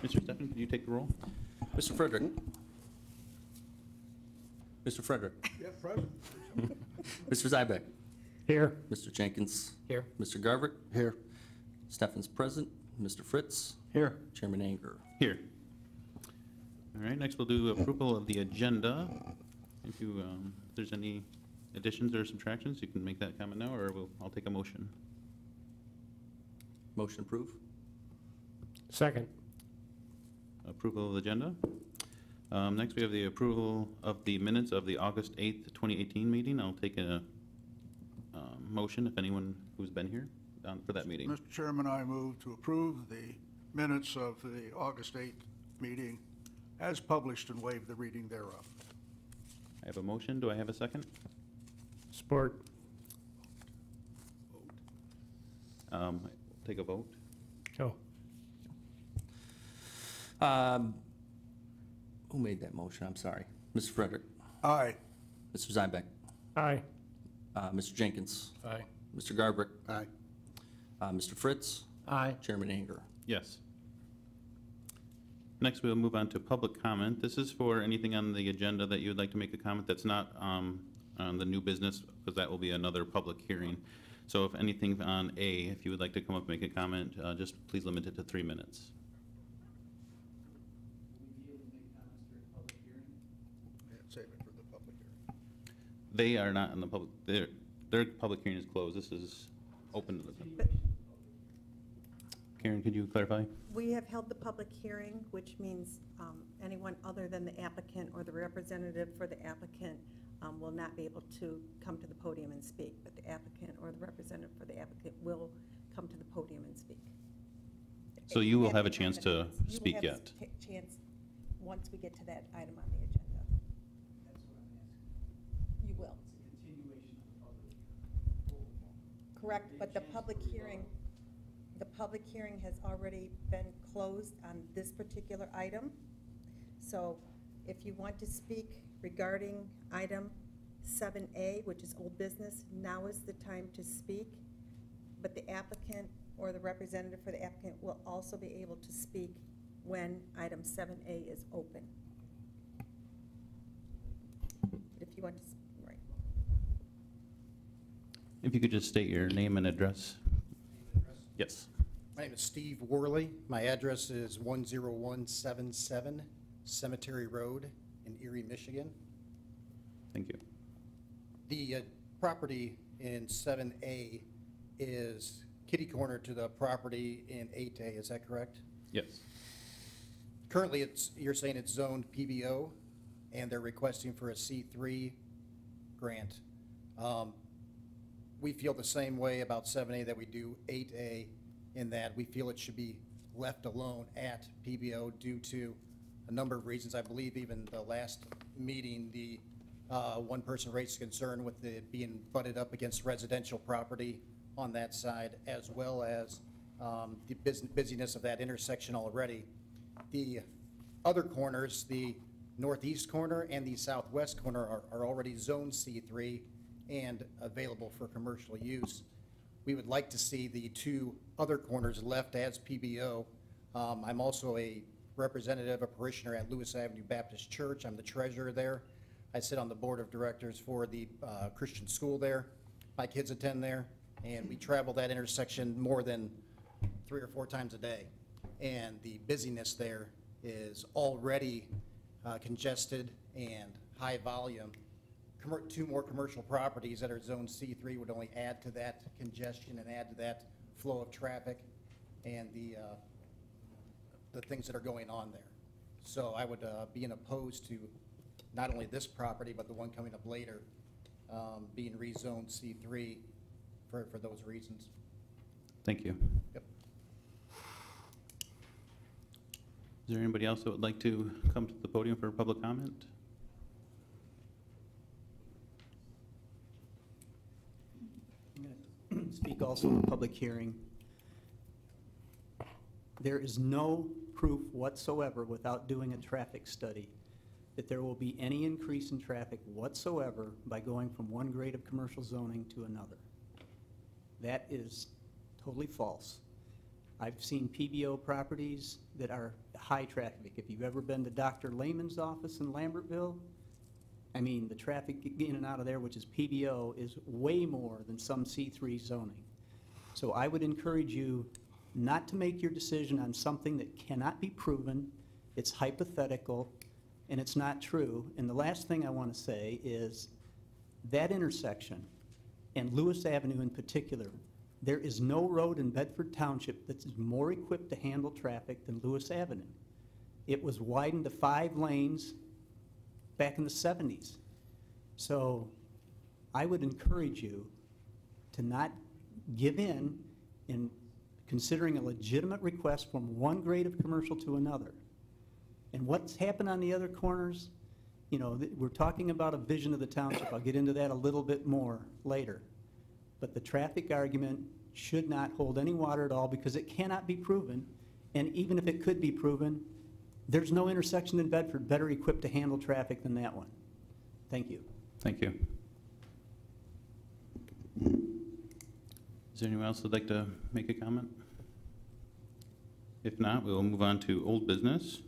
Mr. Steffen, could you take the roll? Mr. Frederick. Mr. Frederick. Yeah, present. Mr. Zybeck. Here. Mr. Jenkins. Here. Mr. Garvick. Here. Steffen's present. Mr. Fritz. Here. Chairman Anger. Here. All right, next we'll do approval of the agenda. If there's any additions or subtractions, you can make that comment now, or I'll take a motion. Motion approved. Second. Approval of the agenda. Next, we have the approval of the minutes of the August 8th, 2018 meeting. I'll take a motion if anyone who's been here for that meeting. Mr. Chairman, I move to approve the minutes of the August 8th meeting as published and waive the reading thereof. I have a motion. Do I have a second? Support. Take a vote. Oh. Who made that motion? I'm sorry. Mr. Frederick. Aye. Mr. Zybeck. Aye. Mr. Jenkins. Aye. Mr. Garvick. Aye. Mr. Fritz. Aye. Chairman Anger. Yes. Next, we'll move on to public comment. This is for anything on the agenda that you would like to make a comment that's not on the new business, because that will be another public hearing. So if anything on A, if you would like to come up and make a comment, just please limit it to 3 minutes. Save it for the public hearing. They are not in the public, their public hearing is closed. This is open to the public. Karen, could you clarify? We have held the public hearing, which means anyone other than the applicant or the representative for the applicant will not be able to come to the podium and speak, but the applicant or the representative for the applicant will come to the podium and speak. So you will At have the a chance time to that it is. speak You will yet? have a chance once we get to that item on the agenda. That's what I'm asking. You will. It's a continuation of the public hearing. Correct, but the public hearing has already been closed on this particular item. So if you want to speak regarding item 7A, which is old business, now is the time to speak. But the applicant or the representative for the applicant will also be able to speak when item 7A is open. If you want to, right. If you could just state your name and address. Yes. My name is Steve Worley. My address is 10177 Cemetery Road in Erie, Michigan. Thank you. The property in 7A is kitty corner to the property in 8A, is that correct? Yes. Currently, you're saying it's zoned PBO, and they're requesting for a C3 grant. We feel the same way about 7A that we do 8A, in that we feel it should be left alone at PBO due to a number of reasons. I believe even the last meeting, the one person raised concern with it being butted up against residential property on that side, as well as the busyness of that intersection already. The other corners, the northeast corner and the southwest corner, are already zoned C3 and available for commercial use. We would like to see the two other corners left as PBO. I'm also a representative, a parishioner at Lewis Avenue Baptist Church. I'm the treasurer there. I sit on the board of directors for the Christian school there. My kids attend there, and we travel that intersection more than 3 or 4 times a day. And the busyness there is already congested and high volume. 2 more commercial properties that are zone C3 would only add to that congestion and add to that flow of traffic and the things that are going on there. So I would be opposed to not only this property, but the one coming up later being rezoned C3 for those reasons. Thank you. Yep. Is there anybody else that would like to come to the podium for public comment? I'm going to speak also in the public hearing. There is no proof whatsoever, without doing a traffic study, that there will be any increase in traffic whatsoever by going from one grade of commercial zoning to another. That is totally false. I've seen PBO properties that are high traffic. If you've ever been to Dr. Lehman's office in Lambertville, I mean, the traffic in and out of there, which is PBO, is way more than some C3 zoning. So I would encourage you not to make your decision on something that cannot be proven, it's hypothetical, and it's not true. And the last thing I want to say is that intersection, and Lewis Avenue in particular, there is no road in Bedford Township that's more equipped to handle traffic than Lewis Avenue. It was widened to 5 lanes back in the 70s. So I would encourage you to not give in considering a legitimate request from one grade of commercial to another. And what's happened on the other corners, you know, we're talking about a vision of the township. I'll get into that a little bit more later. But the traffic argument should not hold any water at all because it cannot be proven. And even if it could be proven, there's no intersection in Bedford better equipped to handle traffic than that one. Thank you. Thank you. Is there anyone else who'd like to make a comment? If not, we will move on to old business.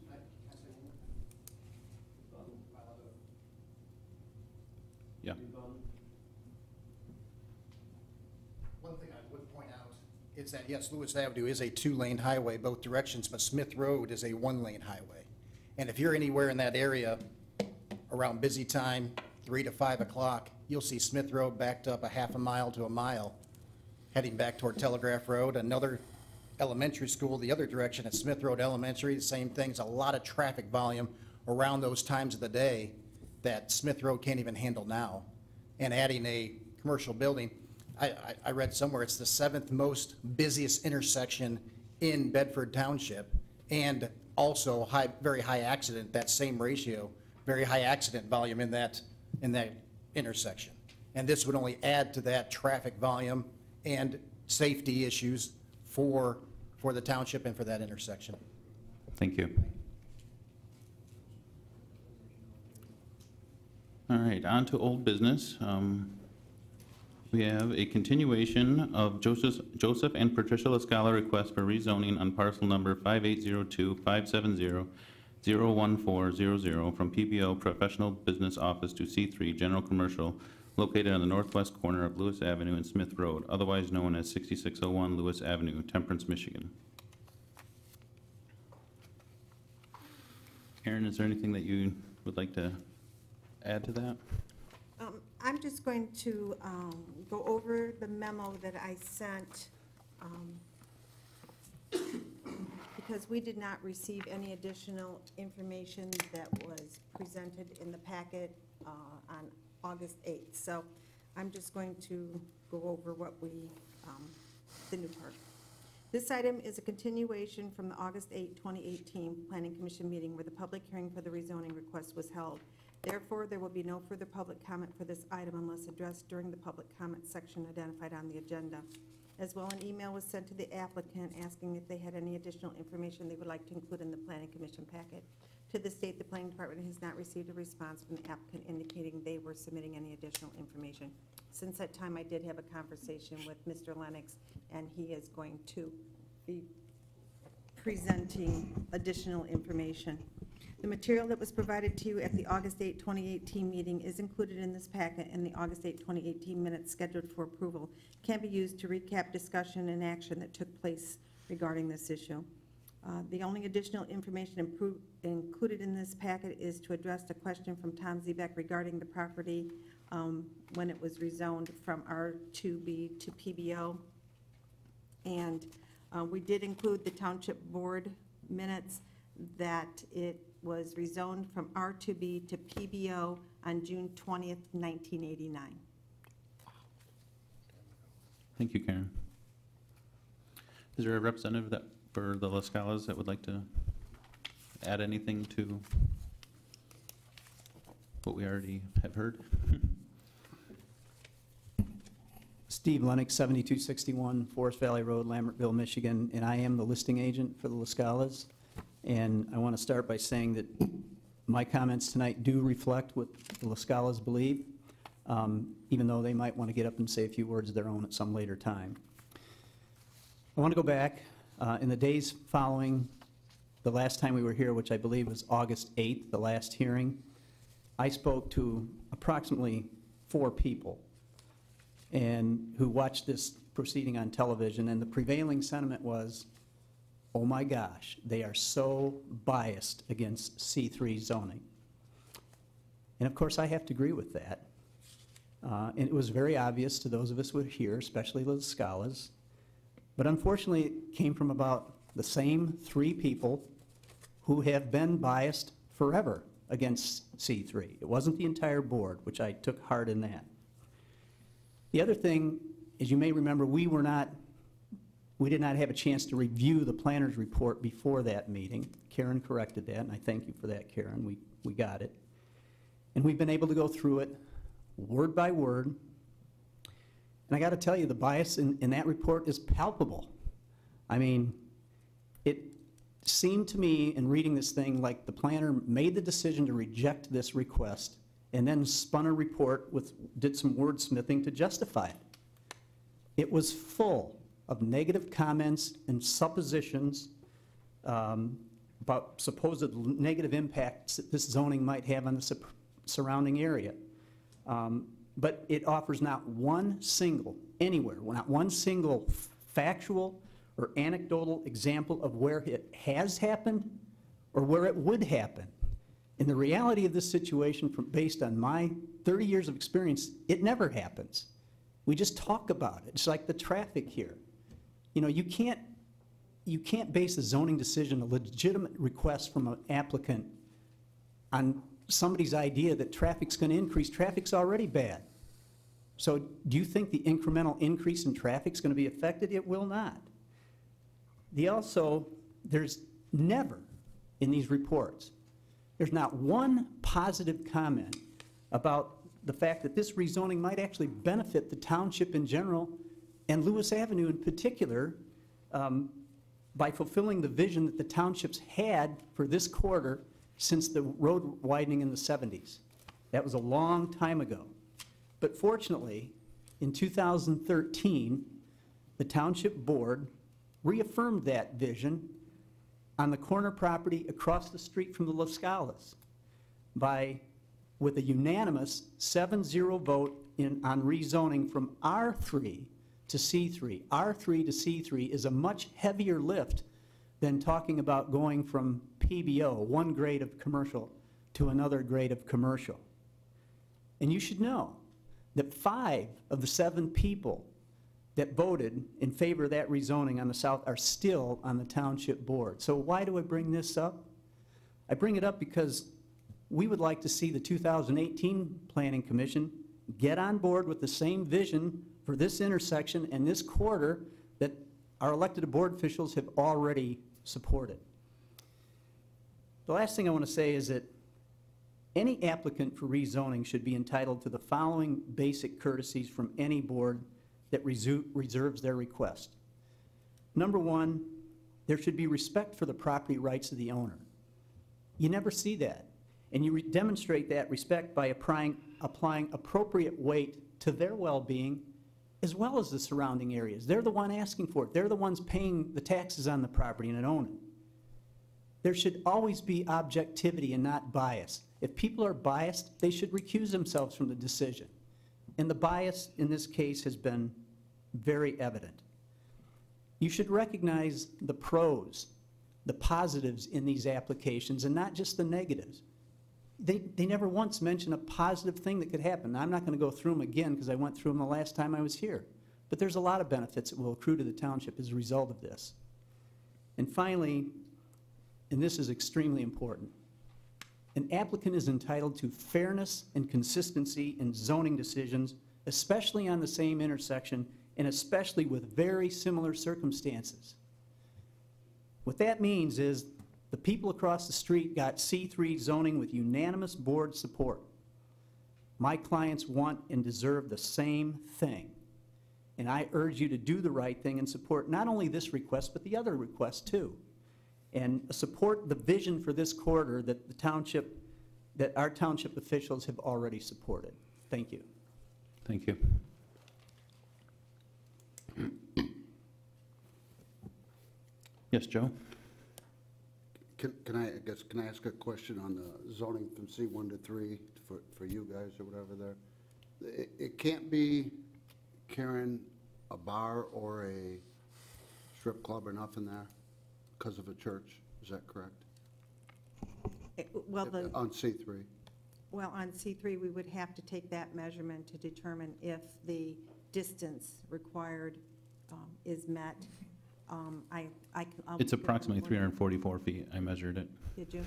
Yeah. One thing I would point out is that, yes, Lewis Avenue is a 2-lane highway both directions, but Smith Road is a 1-lane highway. And if you're anywhere in that area around busy time, 3 to 5 o'clock, you'll see Smith Road backed up a half a mile to a mile, heading back toward Telegraph Road. Another elementary school the other direction at Smith Road Elementary, the same thing. There's a lot of traffic volume around those times of the day that Smith Road can't even handle now. And adding a commercial building, I read somewhere it's the 7th most busiest intersection in Bedford Township, and also very high accident, that same ratio, very high accident volume in that intersection. And this would only add to that traffic volume and safety issues for the township and for that intersection. Thank you. All right, on to old business. We have a continuation of Joseph and Patricia LASCALA request for rezoning on parcel number 5802-570-01400 from PBO Professional Business Office to C3 General Commercial, located on the northwest corner of Lewis Avenue and Smith Road, otherwise known as 6601 Lewis Avenue, Temperance, Michigan. Karen, is there anything that you would like to add to that? I'm just going to go over the memo that I sent because we did not receive any additional information that was presented in the packet on August 8th. So I'm just going to go over what the new part. This item is a continuation from the August 8, 2018 Planning Commission meeting where the public hearing for the rezoning request was held. Therefore, there will be no further public comment for this item unless addressed during the public comment section identified on the agenda. As well, an email was sent to the applicant asking if they had any additional information they would like to include in the Planning Commission packet. To this date, the Planning Department has not received a response from the applicant indicating they were submitting any additional information. Since that time, I did have a conversation with Mr. Lennox, and he is going to be presenting additional information. The material that was provided to you at the August 8, 2018 meeting is included in this packet, and the August 8, 2018 minutes scheduled for approval can be used to recap discussion and action that took place regarding this issue. The only additional information included in this packet is to address a question from Tom Zebek regarding the property when it was rezoned from R2B to PBO. And we did include the Township Board minutes that it was rezoned from R2B to PBO on June 20th, 1989. Thank you, Karen. Is there a representative that for the LASCALAs that would like to add anything to what we already have heard? Steve Lennox, 7261 Forest Valley Road, Lambertville, Michigan, and I am the listing agent for the LASCALAs. And I want to start by saying that my comments tonight do reflect what the LASCALAs believe, even though they might want to get up and say a few words of their own at some later time. I want to go back In the days following the last time we were here, which I believe was August 8th, the last hearing, I spoke to approximately 4 people and who watched this proceeding on television, and the prevailing sentiment was, oh my gosh, they are so biased against C3 zoning. And of course, I have to agree with that. And it was very obvious to those of us who were here, especially the LASCALAs. But unfortunately, it came from about the same 3 people who have been biased forever against C3. It wasn't the entire board, which I took heart in that. The other thing, as you may remember, we did not have a chance to review the planner's report before that meeting. Karen corrected that, and I thank you for that, Karen. We got it. And we've been able to go through it word by word. And I got to tell you, the bias in that report is palpable. I mean, it seemed to me in reading this thing like the planner made the decision to reject this request and then spun a report did some wordsmithing to justify it. It was full of negative comments and suppositions about supposed negative impacts that this zoning might have on the surrounding area. But it offers not one single, anywhere, not one single factual or anecdotal example of where it has happened or where it would happen. And the reality of this situation, based on my 30 years of experience, it never happens. We just talk about it. It's like the traffic here. You know, you can't base a zoning decision, a legitimate request from an applicant, on somebody's idea that traffic's going to increase. Traffic's already bad. So do you think the incremental increase in traffic's going to be affected? It will not. There's never in these reports, there's not one positive comment about the fact that this rezoning might actually benefit the township in general and Lewis Avenue in particular by fulfilling the vision that the townships had for this quarter since the road widening in the 70s. That was a long time ago. But fortunately, in 2013, the township board reaffirmed that vision on the corner property across the street from the LASCALAs with a unanimous 7-0 vote on rezoning from R3 to C3. R3 to C3 is a much heavier lift than talking about going from PBO, one grade of commercial, to another grade of commercial. And you should know that 5 of the 7 people that voted in favor of that rezoning on the south are still on the township board. So why do I bring this up? I bring it up because we would like to see the 2018 Planning Commission get on board with the same vision for this intersection and this quarter that our elected board officials have already supported. The last thing I want to say is that any applicant for rezoning should be entitled to the following basic courtesies from any board that reserves their request. Number 1, there should be respect for the property rights of the owner. You never see that. And you demonstrate that respect by applying appropriate weight to their well-being as well as the surrounding areas. They're the one asking for it. They're the ones paying the taxes on the property and own it. There should always be objectivity and not bias. If people are biased, they should recuse themselves from the decision. And the bias in this case has been very evident. You should recognize the pros, the positives in these applications and not just the negatives. They never once mention a positive thing that could happen. I'm not going to go through them again because I went through them the last time I was here. But there's a lot of benefits that will accrue to the township as a result of this. And finally, and this is extremely important, an applicant is entitled to fairness and consistency in zoning decisions, especially on the same intersection and especially with very similar circumstances. What that means is the people across the street got C3 zoning with unanimous board support. My clients want and deserve the same thing. And I urge you to do the right thing and support not only this request, but the other requests too. And support the vision for this corridor that our township officials have already supported. Thank you. Thank you. Yes, Joe? Can I ask a question on the zoning from C1 to 3 for you guys or whatever there? It can't be, Karen, a bar or a strip club or nothing there because of a church, is that correct? Well, On C3? well, on C3, we would have to take that measurement to determine if the distance required is met. I'll It's look at approximately that. 344 feet. I measured it. Did you?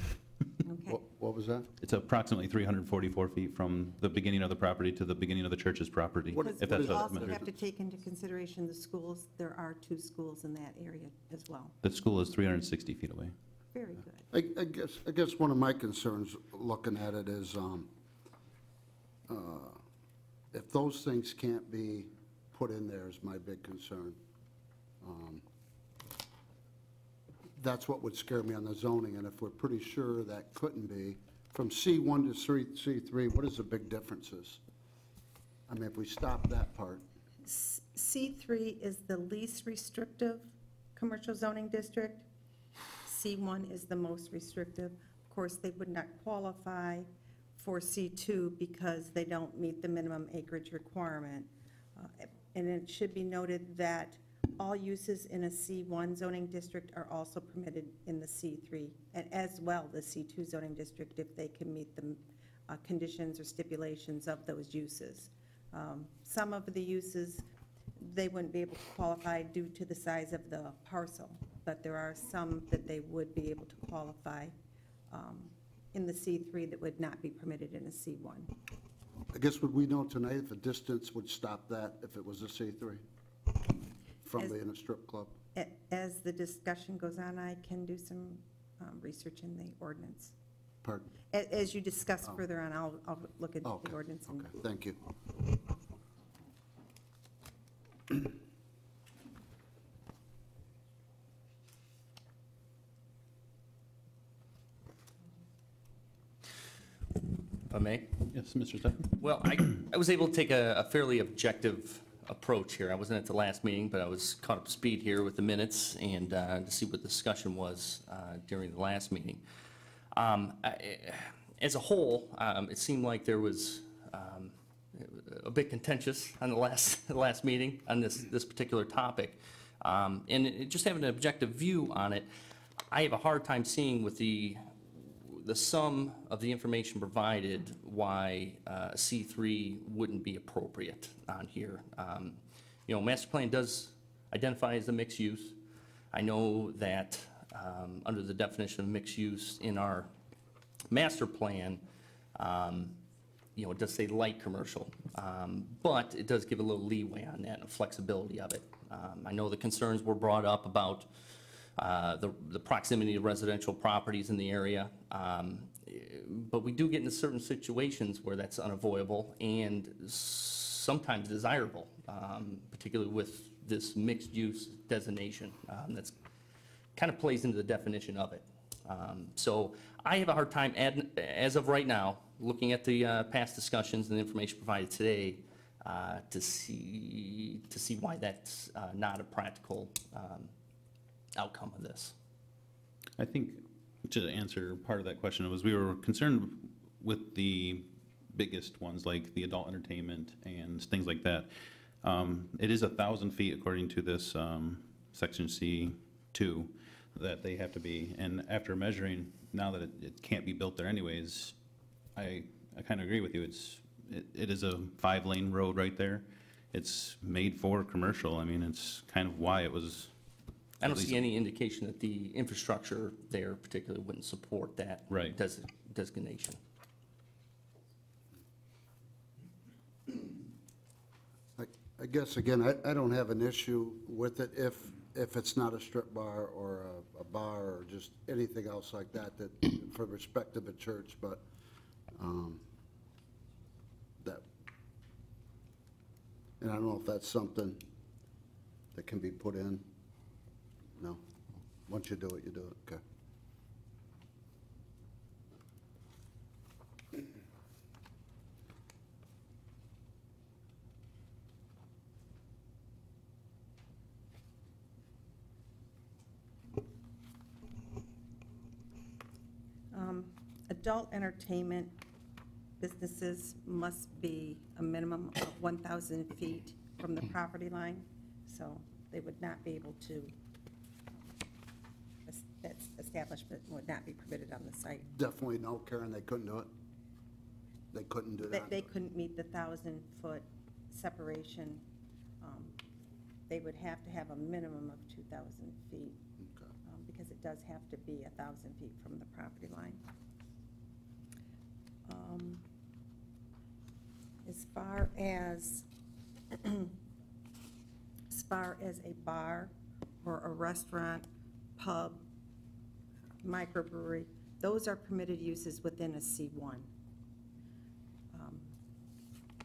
Okay. What was that? It's approximately 344 feet from the beginning of the property to the beginning of the church's property, What- Because if we that's what it's also measured. have to take into consideration the schools. There are 2 schools in that area as well. The school is 360 feet away. Very good. I guess one of my concerns looking at it is, if those things can't be put in there is my big concern. That's what would scare me on the zoning, and if we're pretty sure that couldn't be, from C1 to C3, what is the big differences? I mean, if we stop that part, C3 is the least restrictive commercial zoning district. C1 is the most restrictive. Of course, they would not qualify for C2 because they don't meet the minimum acreage requirement. And it should be noted that all uses in a C1 zoning district are also permitted in the C3, and as well the C2 zoning district if they can meet the conditions or stipulations of those uses. Some of the uses, they wouldn't be able to qualify due to the size of the parcel, but there are some that they would be able to qualify in the C3 that would not be permitted in a C1. I guess would we know tonight if a distance would stop that if it was a C3? From As- being a strip club? As the discussion goes on, I can do some research in the ordinance. Pardon? As you discuss Oh. further on, I'll look at Okay, the ordinance. and- okay, thank you. If I may? Yes, Mr. Stefan? Well, I was able to take a fairly objective approach here. I wasn't at the last meeting, but I was caught up to speed here with the minutes and to see what the discussion was during the last meeting. As a whole, it seemed like there was a bit contentious on the last meeting on this particular topic. Just having an objective view on it, I have a hard time seeing with the sum of the information provided why C3 wouldn't be appropriate on here. You know, master plan does identify as a mixed use. I know that under the definition of mixed use in our master plan, you know, it does say light commercial, but it does give a little leeway on that and flexibility of it. I know the concerns were brought up about the proximity of residential properties in the area, but we do get into certain situations where that's unavoidable and sometimes desirable, particularly with this mixed-use designation. That's kind of plays into the definition of it. So I have a hard time, as of right now, looking at the past discussions and the information provided today, to see why that's not a practical outcome of this. I think, to answer part of that question, was we were concerned with the biggest ones, like the adult entertainment and things like that. It is 1,000 feet according to this section C2 that they have to be, and after measuring, now that it can't be built there anyways, I kind of agree with you. It is a 5-lane road right there. It's made for commercial. I mean, it's kind of why it was. I don't at least- see any indication that the infrastructure there particularly wouldn't support that Right. designation. I guess, again, I don't have an issue with it if it's not a strip bar or a bar or just anything else like that, for respect of a church, but that, and I don't know if that's something that can be put in. No? Once you do it, you do it, okay. adult entertainment businesses must be a minimum of 1,000 feet from the property line, so they would not be able to, that establishment would not be permitted on the site. Definitely no, Karen, they couldn't do it? They couldn't do that? They couldn't meet the 1,000-foot separation. They would have to have a minimum of 2,000 feet, Okay. because it does have to be 1,000 feet from the property line. As far as a bar or a restaurant, pub, microbrewery, those are permitted uses within a C1.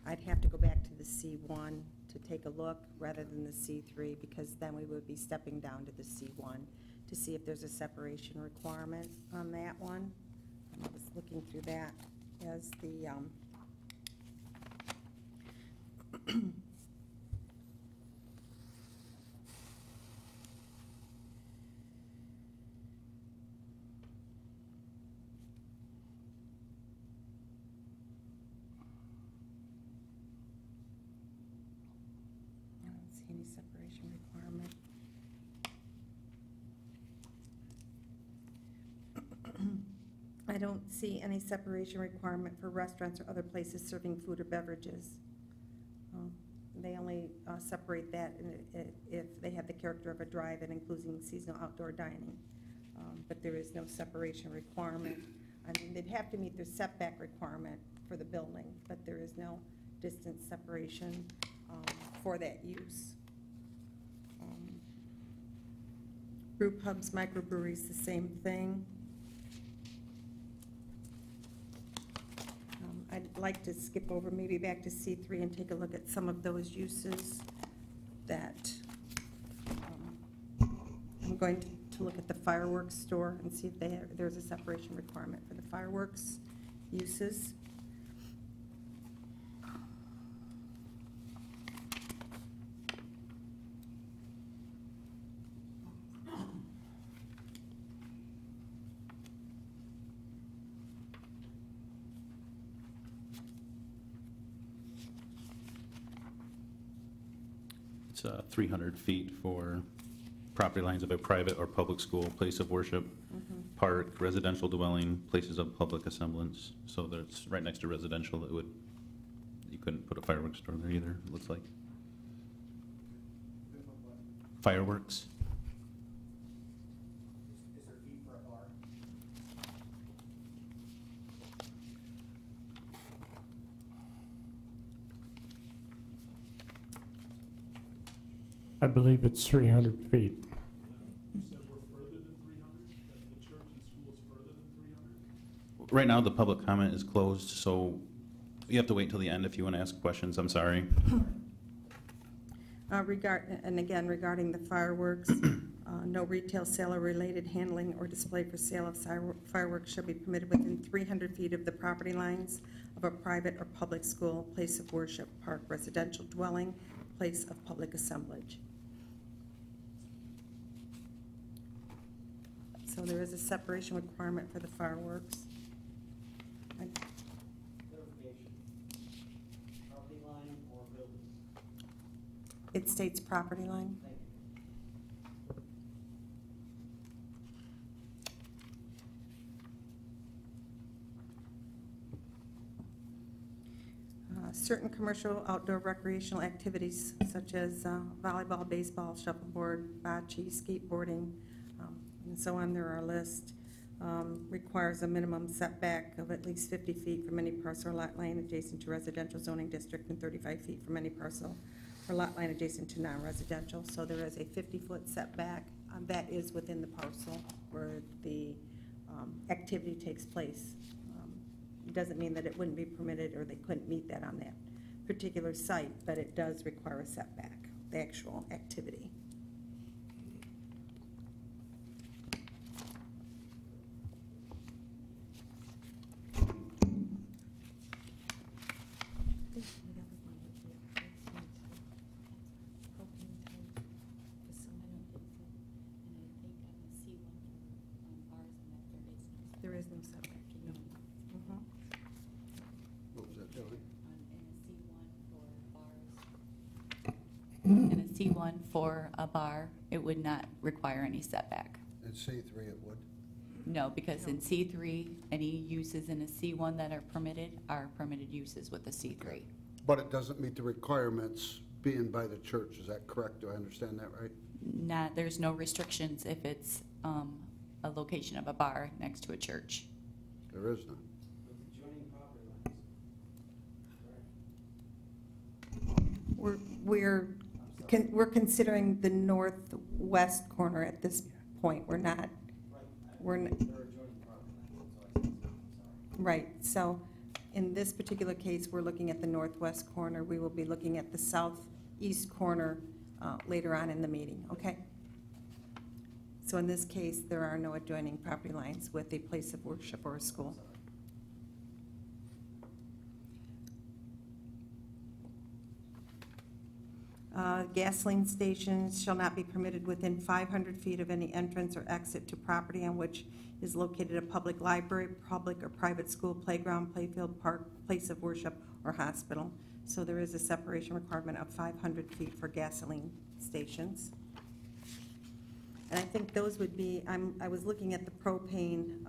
I'd have to go back to the C1 to take a look rather than the C3, because then we would be stepping down to the C1 to see if there's a separation requirement on that one. I was looking through that as the I don't see any separation requirement. I don't see any separation requirement for restaurants or other places serving food or beverages. They only separate that if they have the character of a drive-in, including seasonal outdoor dining. But there is no separation requirement. I mean, they'd have to meet their setback requirement for the building, but there is no distance separation for that use. Brew pubs, microbreweries, the same thing. I'd like to skip over maybe back to C3 and take a look at some of those uses that, I'm going to look at the fireworks store and see if there's a separation requirement for the fireworks uses. It's 300 feet for property lines of a private or public school, place of worship, park, residential dwelling, places of public assemblance. So that's right next to residential. You couldn't put a fireworks store there either, it looks like. Fireworks. Is there feet for a bar? I believe it's 300 feet. You said we're further than 300? That the church and school is further than 300? Right now, the public comment is closed, so you have to wait till the end if you want to ask questions. I'm sorry. And again, regarding the fireworks, no retail sale or related handling or display for sale of fireworks shall be permitted within 300 feet of the property lines of a private or public school, place of worship, park, residential dwelling, place of public assemblage. So there is a separation requirement for the fireworks. Clarification. Property line or building? It states property line. Thank you. Certain commercial outdoor recreational activities such as volleyball, baseball, shuffleboard, bocce, skateboarding, and so on, there are a list, requires a minimum setback of at least 50 feet from any parcel or lot line adjacent to residential zoning district and 35 feet from any parcel or lot line adjacent to non-residential. So there is a 50-foot setback that is within the parcel where the activity takes place. It doesn't mean that it wouldn't be permitted or they couldn't meet that on that particular site, but it does require a setback, the actual activity. There is no setback, no. In a C1 for a bar, it would not require any setback. In C3 it would. No, because in C3, any uses in a C1 that are permitted uses with a C3. But it doesn't meet the requirements being by the church, is that correct? Do I understand that right? There's no restrictions if it's a location of a bar next to a church. There is none. We're considering the northwest corner at this point. We're not, right, so in this particular case, we're looking at the northwest corner. We will be looking at the southeast corner later on in the meeting, okay? So in this case, there are no adjoining property lines with a place of worship or a school. Gasoline stations shall not be permitted within 500 feet of any entrance or exit to property on which is located a public library, public or private school, playground, playfield, park, place of worship, or hospital. So there is a separation requirement of 500 feet for gasoline stations. And I think those would be, I was looking at the propane,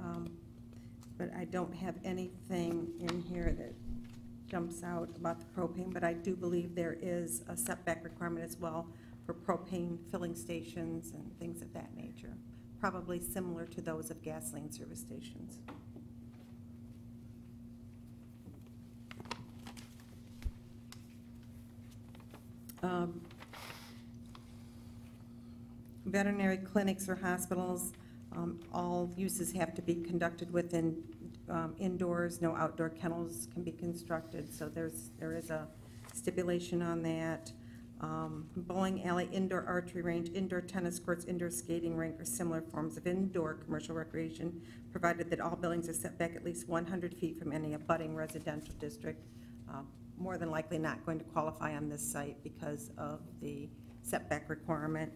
but I don't have anything in here that jumps out about the propane, but I do believe there is a setback requirement as well for propane filling stations and things of that nature, probably similar to those of gasoline service stations. Veterinary clinics or hospitals, all uses have to be conducted within indoors. No outdoor kennels can be constructed, so there is a stipulation on that. Bowling alley, indoor archery range, indoor tennis courts, indoor skating rink, or similar forms of indoor commercial recreation, provided that all buildings are set back at least 100 feet from any abutting residential district. More than likely not going to qualify on this site because of the setback requirement.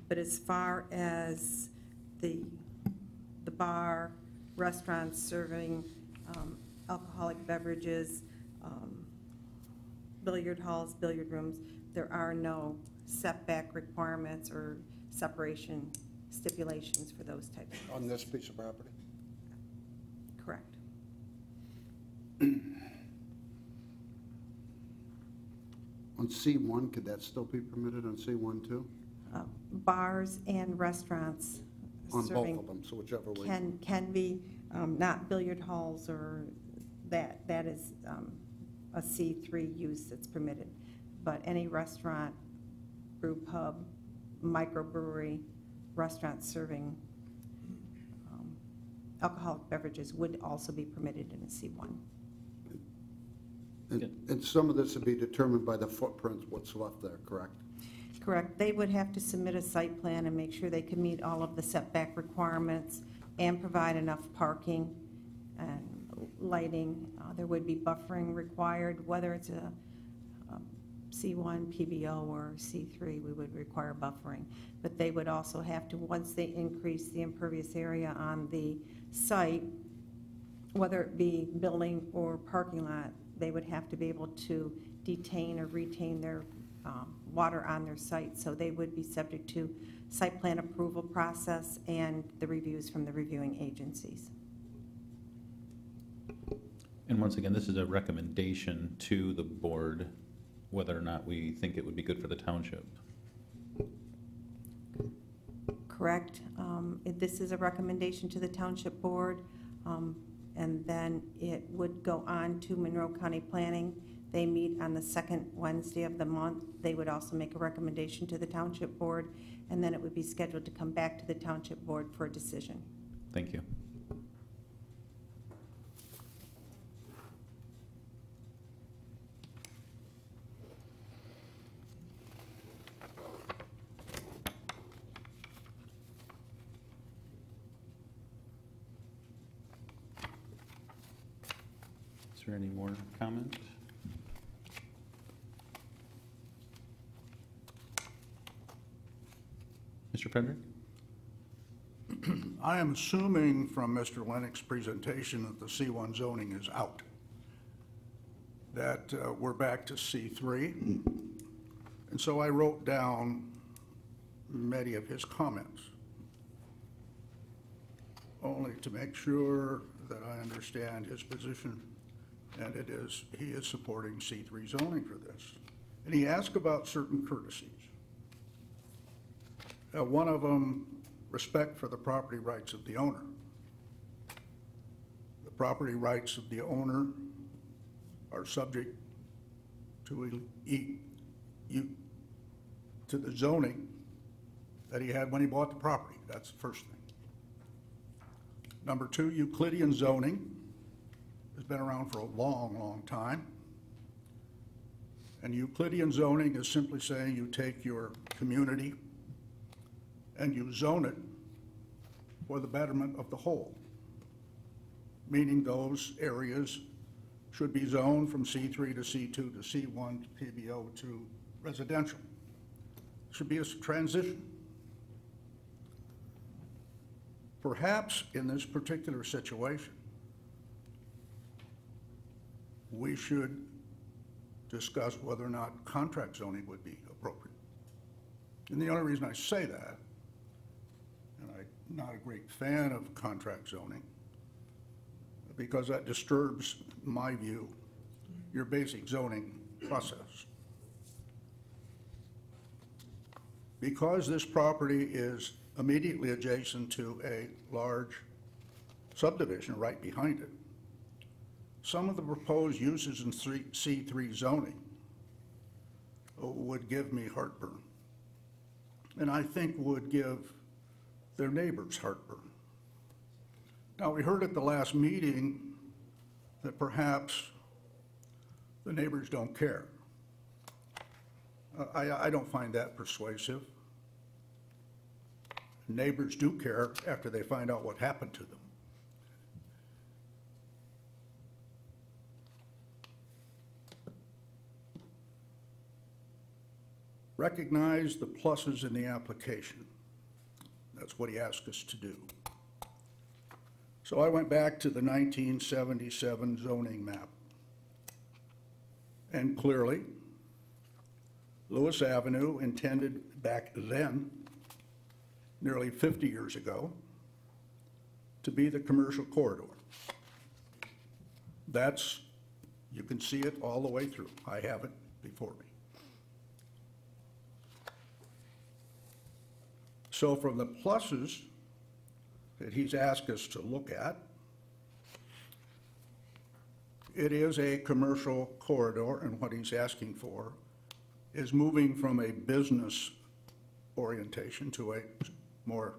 But as far as the bar, restaurants serving alcoholic beverages, billiard halls, billiard rooms, there are no setback requirements or separation stipulations for those types of things. On this piece of property? Correct. On C1, could that still be permitted on C1 too? Bars and restaurants On both serving of them, so whichever way. can be, not billiard halls or that is a C3 use that's permitted. But any restaurant, brew pub, microbrewery, restaurant serving alcoholic beverages would also be permitted in a C1. And some of this would be determined by the footprint, what's left there, correct? Correct. They would have to submit a site plan and make sure they can meet all of the setback requirements and provide enough parking and lighting. There would be buffering required, whether it's a C1, PBO, or C3, we would require buffering. But they would also have to, once they increase the impervious area on the site, whether it be building or parking lot, they would have to be able to detain or retain their water on their site. So they would be subject to site plan approval process and the reviews from the reviewing agencies. And once again, this is a recommendation to the board, whether or not we think it would be good for the township. Correct. This is a recommendation to the township board, and then it would go on to Monroe County Planning. They meet on the second Wednesday of the month. They would also make a recommendation to the township board, and then it would be scheduled to come back to the township board for a decision. Thank you. Is there any more comment? Mr. Pedrick? I am assuming from Mr. Lennox's presentation that the C1 zoning is out. that we're back to C3. And so I wrote down many of his comments, only to make sure that I understand his position, and it is, he is supporting C3 zoning for this. And he asked about certain courtesies. One of them, respect for the property rights of the owner. The property rights of the owner are subject to to the zoning that he had when he bought the property. That's the first thing. Number two, Euclidean zoning has been around for a long, long time. And Euclidean zoning is simply saying you take your community and you zone it for the betterment of the whole, meaning those areas should be zoned from C3 to C2 to C1 to PBO to residential. Should be a transition. Perhaps in this particular situation, we should discuss whether or not contract zoning would be appropriate. And the only reason I say that, and I'm not a great fan of contract zoning, because that disturbs, in my view, your basic zoning process. Because this property is immediately adjacent to a large subdivision right behind it, some of the proposed uses in C3 zoning would give me heartburn, and I think would give their neighbors heartburn. Now, we heard at the last meeting that perhaps the neighbors don't care. I don't find that persuasive. Neighbors do care after they find out what happened to them. Recognize the pluses in the application. That's what he asked us to do. So I went back to the 1977 zoning map. And clearly, Lewis Avenue intended back then, nearly 50 years ago, to be the commercial corridor. That's, you can see it all the way through. I have it before me. So from the pluses that he's asked us to look at, it is a commercial corridor, and what he's asking for is moving from a business orientation to a more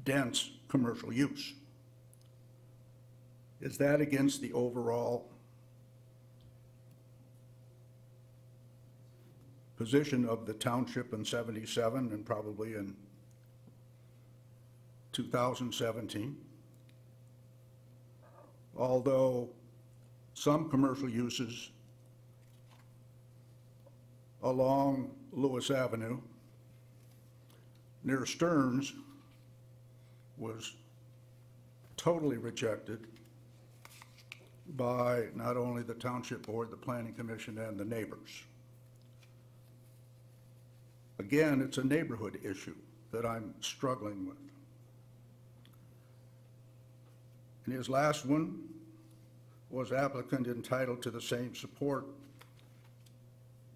dense commercial use. Is that against the overall position of the township in 77 and probably in 2017? Although some commercial uses along Lewis Avenue near Stearns was totally rejected by not only the township board, the planning commission, and the neighbors. Again, it's a neighborhood issue that I'm struggling with. And his last one was applicant entitled to the same support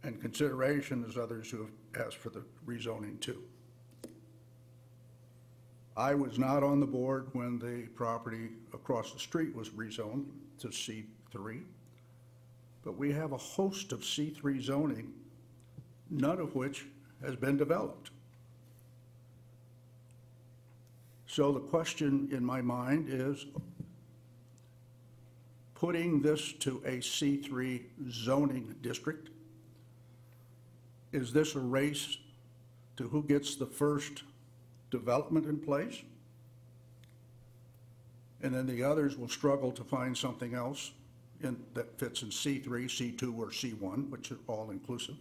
and consideration as others who have asked for the rezoning too. I was not on the board when the property across the street was rezoned to C3, but we have a host of C3 zoning, none of which has been developed. So the question in my mind is, putting this to a C3 zoning district, is this a race to who gets the first development in place? And then the others will struggle to find something else that fits in C3, C2, or C1, which are all inclusive.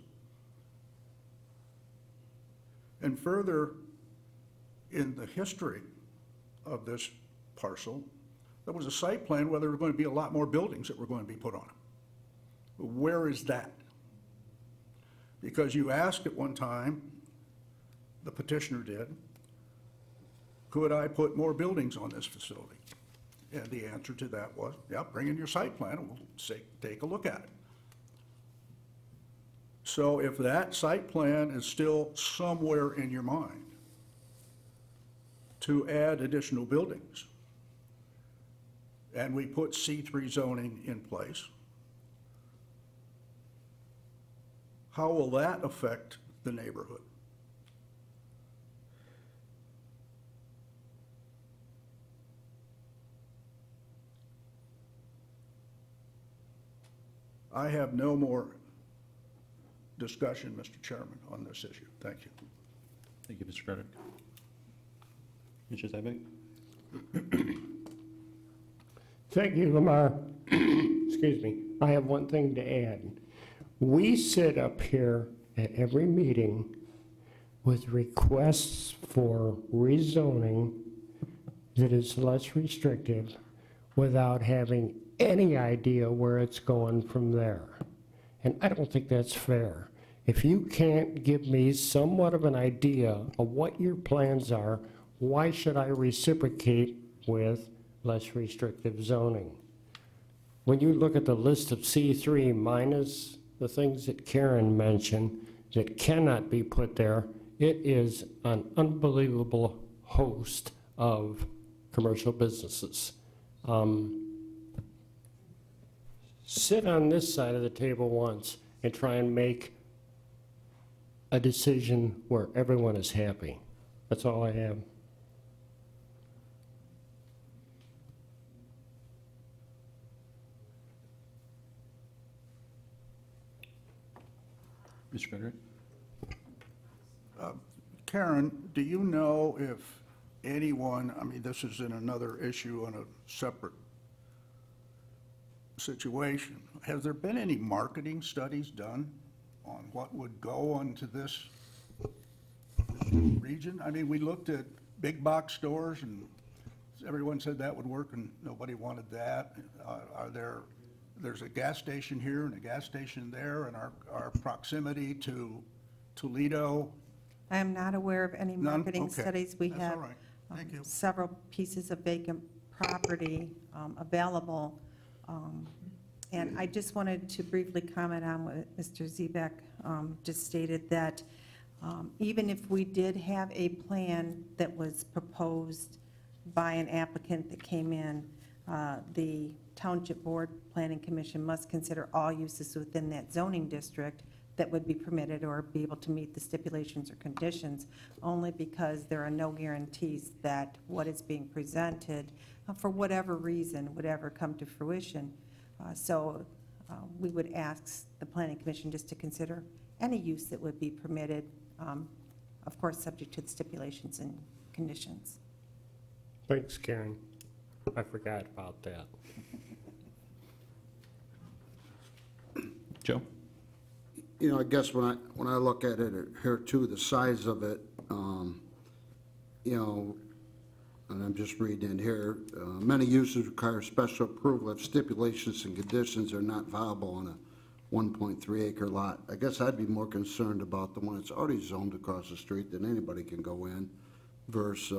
And further, in the history of this parcel, there was a site plan where there were going to be a lot more buildings that were going to be put on it. Where is that? Because you asked at one time, the petitioner did, could I put more buildings on this facility? And the answer to that was, yeah, bring in your site plan and we'll take a look at it. So if that site plan is still somewhere in your mind to add additional buildings, and we put C3 zoning in place, how will that affect the neighborhood? I have no more discussion, Mr. Chairman, on this issue. Thank you. Thank you, Mr. Frederick. Mr. Zybek? Thank you, Lamar. Excuse me. I have one thing to add. We sit up here at every meeting with requests for rezoning that is less restrictive without having any idea where it's going from there. And I don't think that's fair. If you can't give me somewhat of an idea of what your plans are, why should I reciprocate with less restrictive zoning? When you look at the list of C3 minus the things that Karen mentioned that cannot be put there, it is an unbelievable host of commercial businesses. Sit on this side of the table once and try and make a decision where everyone is happy. That's all I have. Mr. Frederick? Karen, do you know if anyone, I mean, this is in another issue on a separate situation, has there been any marketing studies done on what would go onto this region? I mean, we looked at big box stores and everyone said that would work and nobody wanted that. There's a gas station here and a gas station there, and our proximity to Toledo. I am not aware of any None? marketing Okay. studies. We That's all have right. Thank you. several pieces of vacant property available. And I just wanted to briefly comment on what Mr. Zebek just stated, that even if we did have a plan that was proposed by an applicant that came in, the Township Board Planning Commission must consider all uses within that zoning district that would be permitted or be able to meet the stipulations or conditions, only because there are no guarantees that what is being presented, for whatever reason, would ever come to fruition. So we would ask the Planning Commission just to consider any use that would be permitted, of course, subject to the stipulations and conditions. Thanks, Karen. I forgot about that. Joe? You know, I guess when I look at it here too, the size of it, you know, and I'm just reading in here, many uses require special approval if stipulations and conditions are not viable on a 1.3 acre lot. I guess I'd be more concerned about the one that's already zoned across the street that anybody can go in versus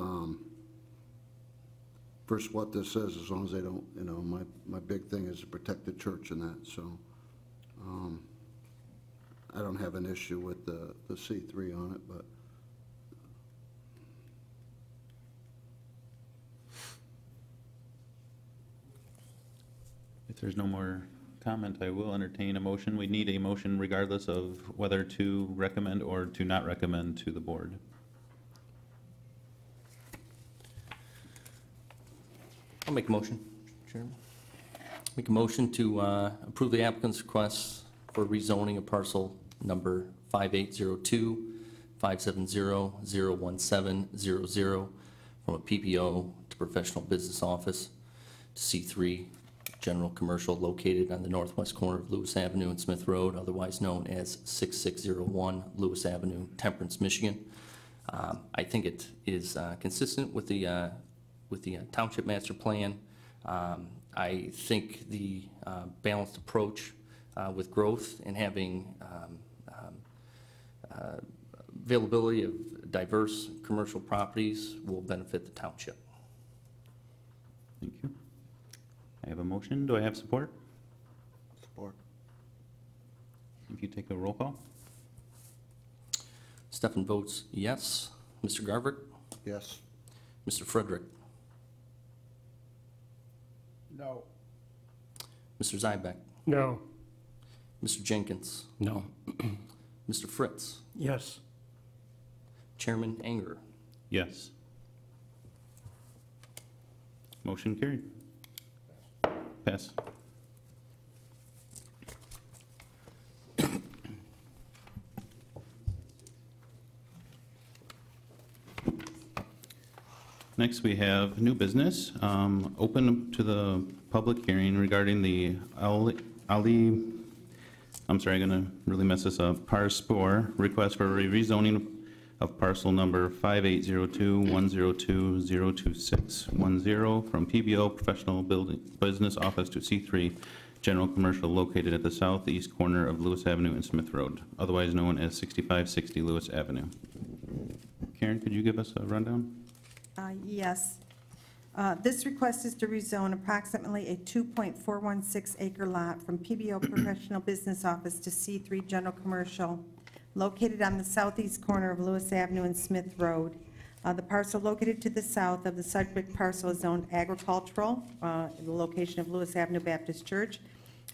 what this is, as long as they don't, you know, my big thing is to protect the church and that, so. I don't have an issue with the C3 on it, but. If there's no more comment, I will entertain a motion. We need a motion regardless of whether to recommend or to not recommend to the board. I'll make a motion, Chairman. Make a motion to approve the applicant's request for rezoning of parcel number 5802-570-01700 from a PPO to professional business office to C3 general commercial located on the northwest corner of Lewis Avenue and Smith Road, otherwise known as 6601 Lewis Avenue, Temperance, Michigan. I think it is consistent with the township master plan. I think the balanced approach with growth and having availability of diverse commercial properties will benefit the township. Thank you. I have a motion. Do I have support? Support. If you take a roll call. Stefan votes yes. Mr. Garvert? Yes. Mr. Frederick? No. Mr. Zybeck? No. Mr. Jenkins? No. Mr. Fritz? Yes. Chairman Anger? Yes. Motion carried. Pass. Next, we have new business, open to the public hearing regarding the I'm sorry, I'm gonna really mess this up, PARSIPOUR, request for a rezoning of parcel number 5802-102-02610 from PBO Professional Business Office to C3 General Commercial located at the southeast corner of Lewis Avenue and Smith Road, otherwise known as 6560 Lewis Avenue. Karen, could you give us a rundown? Yes. This request is to rezone approximately a 2.416 acre lot from PBO Professional Business Office to C3 General Commercial, located on the southeast corner of Lewis Avenue and Smith Road. The parcel located to the south of the subject parcel is zoned agricultural, in the location of Lewis Avenue Baptist Church.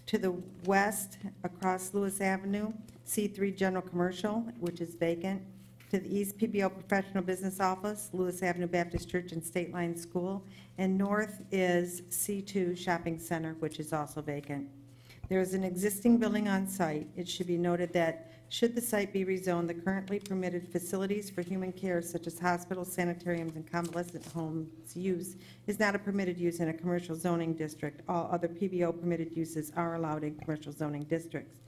To the west, across Lewis Avenue, C3 General Commercial, which is vacant. To the east, PBO Professional Business Office, Lewis Avenue Baptist Church and State Line School. And north is C2 Shopping Center, which is also vacant. There is an existing building on site. It should be noted that should the site be rezoned, the currently permitted facilities for human care such as hospitals, sanitariums, and convalescent homes use is not a permitted use in a commercial zoning district. All other PBO permitted uses are allowed in commercial zoning districts.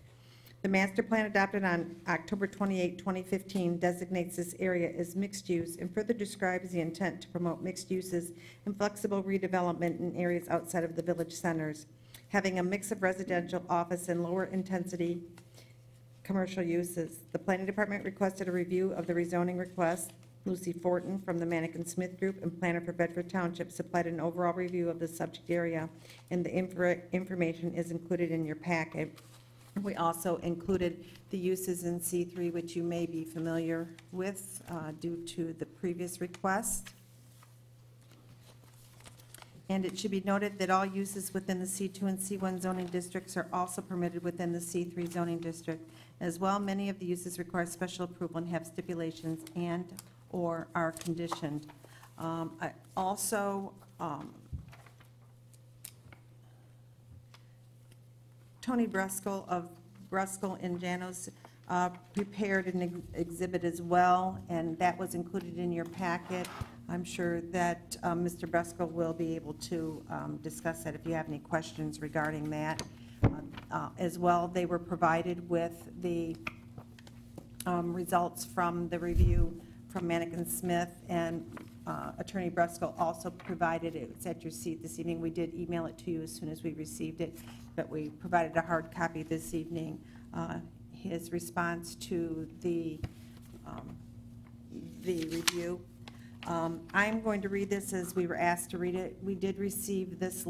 The master plan adopted on October 28, 2015 designates this area as mixed use and further describes the intent to promote mixed uses and flexible redevelopment in areas outside of the village centers, having a mix of residential, office, and lower intensity commercial uses. The planning department requested a review of the rezoning request. Lucy Fortin from the Manikin Smith Group and planner for Bedford Township supplied an overall review of the subject area, and the information is included in your packet. We also included the uses in C3, which you may be familiar with due to the previous request. And it should be noted that all uses within the C2 and C1 zoning districts are also permitted within the C3 zoning district. As well, many of the uses require special approval and have stipulations and/or are conditioned. I also, Tony Bruskel of Bruskel and Janos prepared an exhibit as well, and that was included in your packet. I'm sure that Mr. Bruskel will be able to discuss that if you have any questions regarding that. As well, they were provided with the results from the review from Manikin Smith, and Attorney Bruskel also provided it. It's at your seat this evening. We did email it to you as soon as we received it, but we provided a hard copy this evening. His response to the review. I'm going to read this as we were asked to read it. We did receive this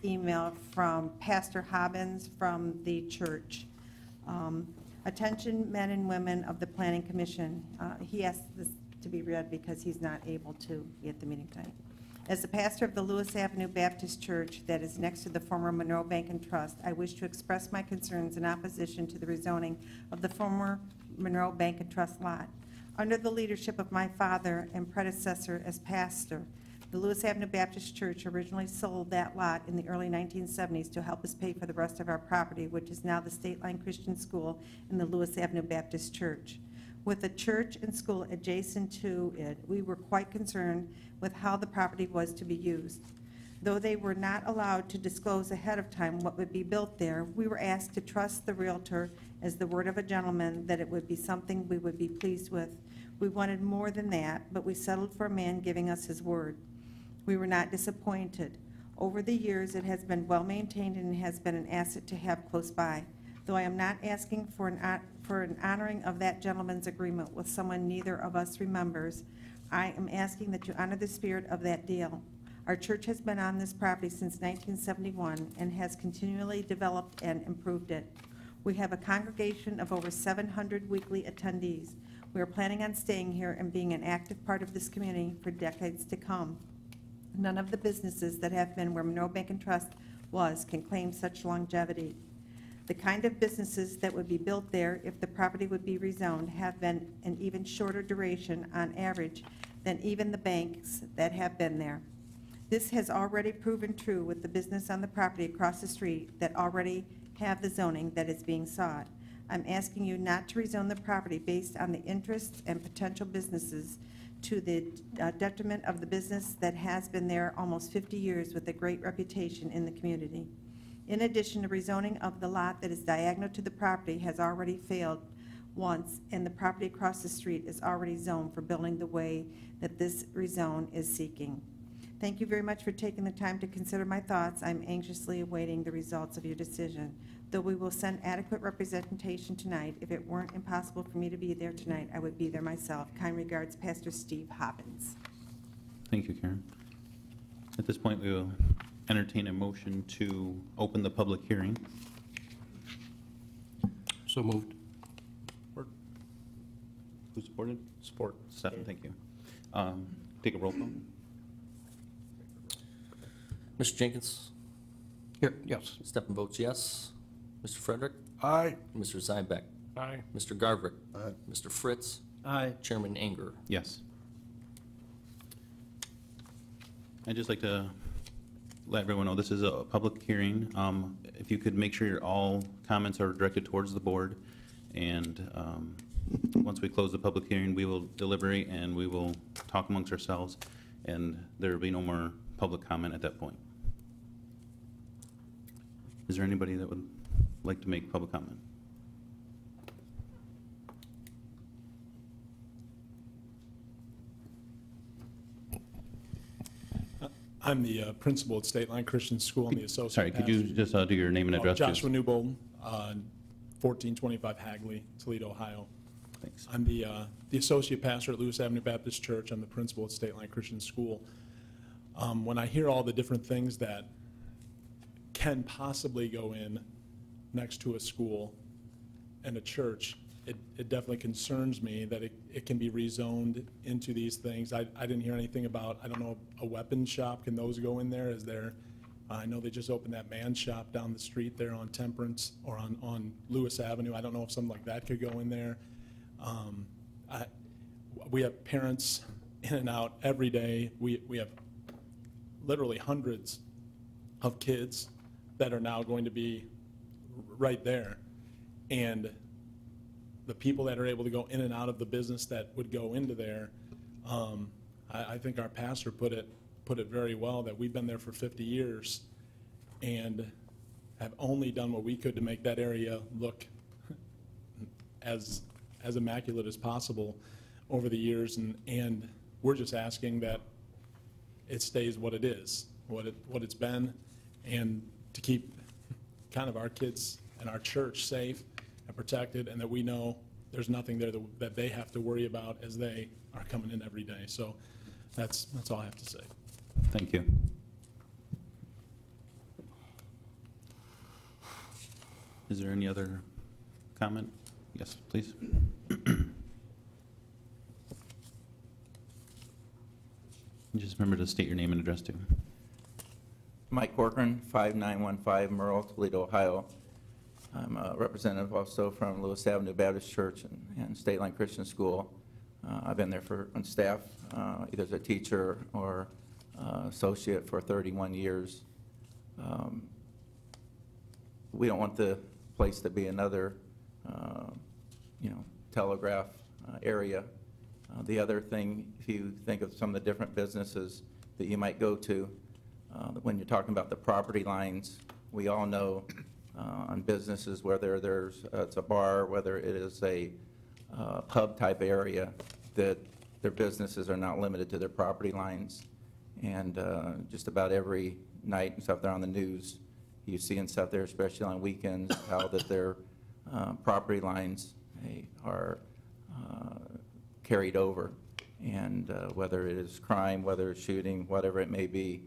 email from Pastor Hobbins from the church. Attention men and women of the Planning Commission. He asked this to be read because he's not able to be at the meeting tonight. As the pastor of the Lewis Avenue Baptist Church that is next to the former Monroe Bank and Trust, I wish to express my concerns in opposition to the rezoning of the former Monroe Bank and Trust lot. Under the leadership of my father and predecessor as pastor, the Lewis Avenue Baptist Church originally sold that lot in the early 1970s to help us pay for the rest of our property, which is now the State Line Christian School and the Lewis Avenue Baptist Church. With the church and school adjacent to it, we were quite concerned with how the property was to be used. Though they were not allowed to disclose ahead of time what would be built there, we were asked to trust the realtor as the word of a gentleman that it would be something we would be pleased with. We wanted more than that, but we settled for a man giving us his word. We were not disappointed. Over the years, it has been well maintained and has been an asset to have close by. Though I am not asking for an honoring of that gentleman's agreement with someone neither of us remembers, I am asking that you honor the spirit of that deal. Our church has been on this property since 1971 and has continually developed and improved it. We have a congregation of over 700 weekly attendees. We are planning on staying here and being an active part of this community for decades to come. None of the businesses that have been where Monroe Bank and Trust was can claim such longevity. The kind of businesses that would be built there if the property would be rezoned have been an even shorter duration on average than even the banks that have been there. This has already proven true with the business on the property across the street that already have the zoning that is being sought. I'm asking you not to rezone the property based on the interests and potential businesses to the detriment of the business that has been there almost 50 years with a great reputation in the community. In addition, the rezoning of the lot that is diagonal to the property has already failed once, and the property across the street is already zoned for building the way that this rezone is seeking. Thank you very much for taking the time to consider my thoughts. I'm anxiously awaiting the results of your decision. Though we will send adequate representation tonight, if it weren't impossible for me to be there tonight, I would be there myself. Kind regards, Pastor Steve Hoppins. Thank you, Karen. At this point, we will entertain a motion to open the public hearing. So moved. Who supported? Support. Stefan, thank you. Take a roll call. Mr. Jenkins? Here, yes. Stephen votes yes. Mr. Frederick? Aye. Mr. Zybek? Aye. Mr. Garvik? Aye. Mr. Fritz? Aye. Chairman Anger? Yes. I'd just like to let everyone know this is a public hearing. If you could make sure all comments are directed towards the board, and once we close the public hearing, we will deliberate and we will talk amongst ourselves, and there will be no more public comment at that point. Is there anybody that would like to make public comment? I'm the principal at State Line Christian School and the associate Sorry, could you pastor. just do your name and address, please? Joshua Newbolden, 1425 Hagley, Toledo, Ohio. Thanks. I'm the associate pastor at Lewis Avenue Baptist Church. I'm the principal at State Line Christian School. When I hear all the different things that can possibly go in next to a school and a church, it definitely concerns me that it can be rezoned into these things. I didn't hear anything about, I don't know, a weapons shop. Can those go in there? Is there, I know they just opened that man shop down the street there on Temperance or on Lewis Avenue. I don't know if something like that could go in there. We have parents in and out every day. We have literally hundreds of kids that are now going to be right there. And the people that are able to go in and out of the business that would go into there, I think our pastor put it very well, that we've been there for 50 years and have only done what we could to make that area look as immaculate as possible over the years, and we're just asking that it stays what it is, what it's been, and to keep kind of our kids and our church safe and protected, and that we know there's nothing there that they have to worry about as they are coming in every day. So that's all I have to say. Thank you. Is there any other comment? Yes, please. Just remember to state your name and address too. Mike Corcoran, 5915 Merle, Toledo, Ohio. I'm a representative also from Lewis Avenue Baptist Church and State Line Christian School. I've been there on staff, either as a teacher or associate for 31 years. We don't want the place to be another, telegraph area. The other thing, if you think of some of the different businesses that you might go to, when you're talking about the property lines, we all know on businesses, whether it's a bar, whether it is a pub type area, that their businesses are not limited to their property lines. And just about every night and stuff there on the news, you see and stuff there, especially on weekends, how that they're property lines are carried over. And whether it is crime, whether it's shooting, whatever it may be,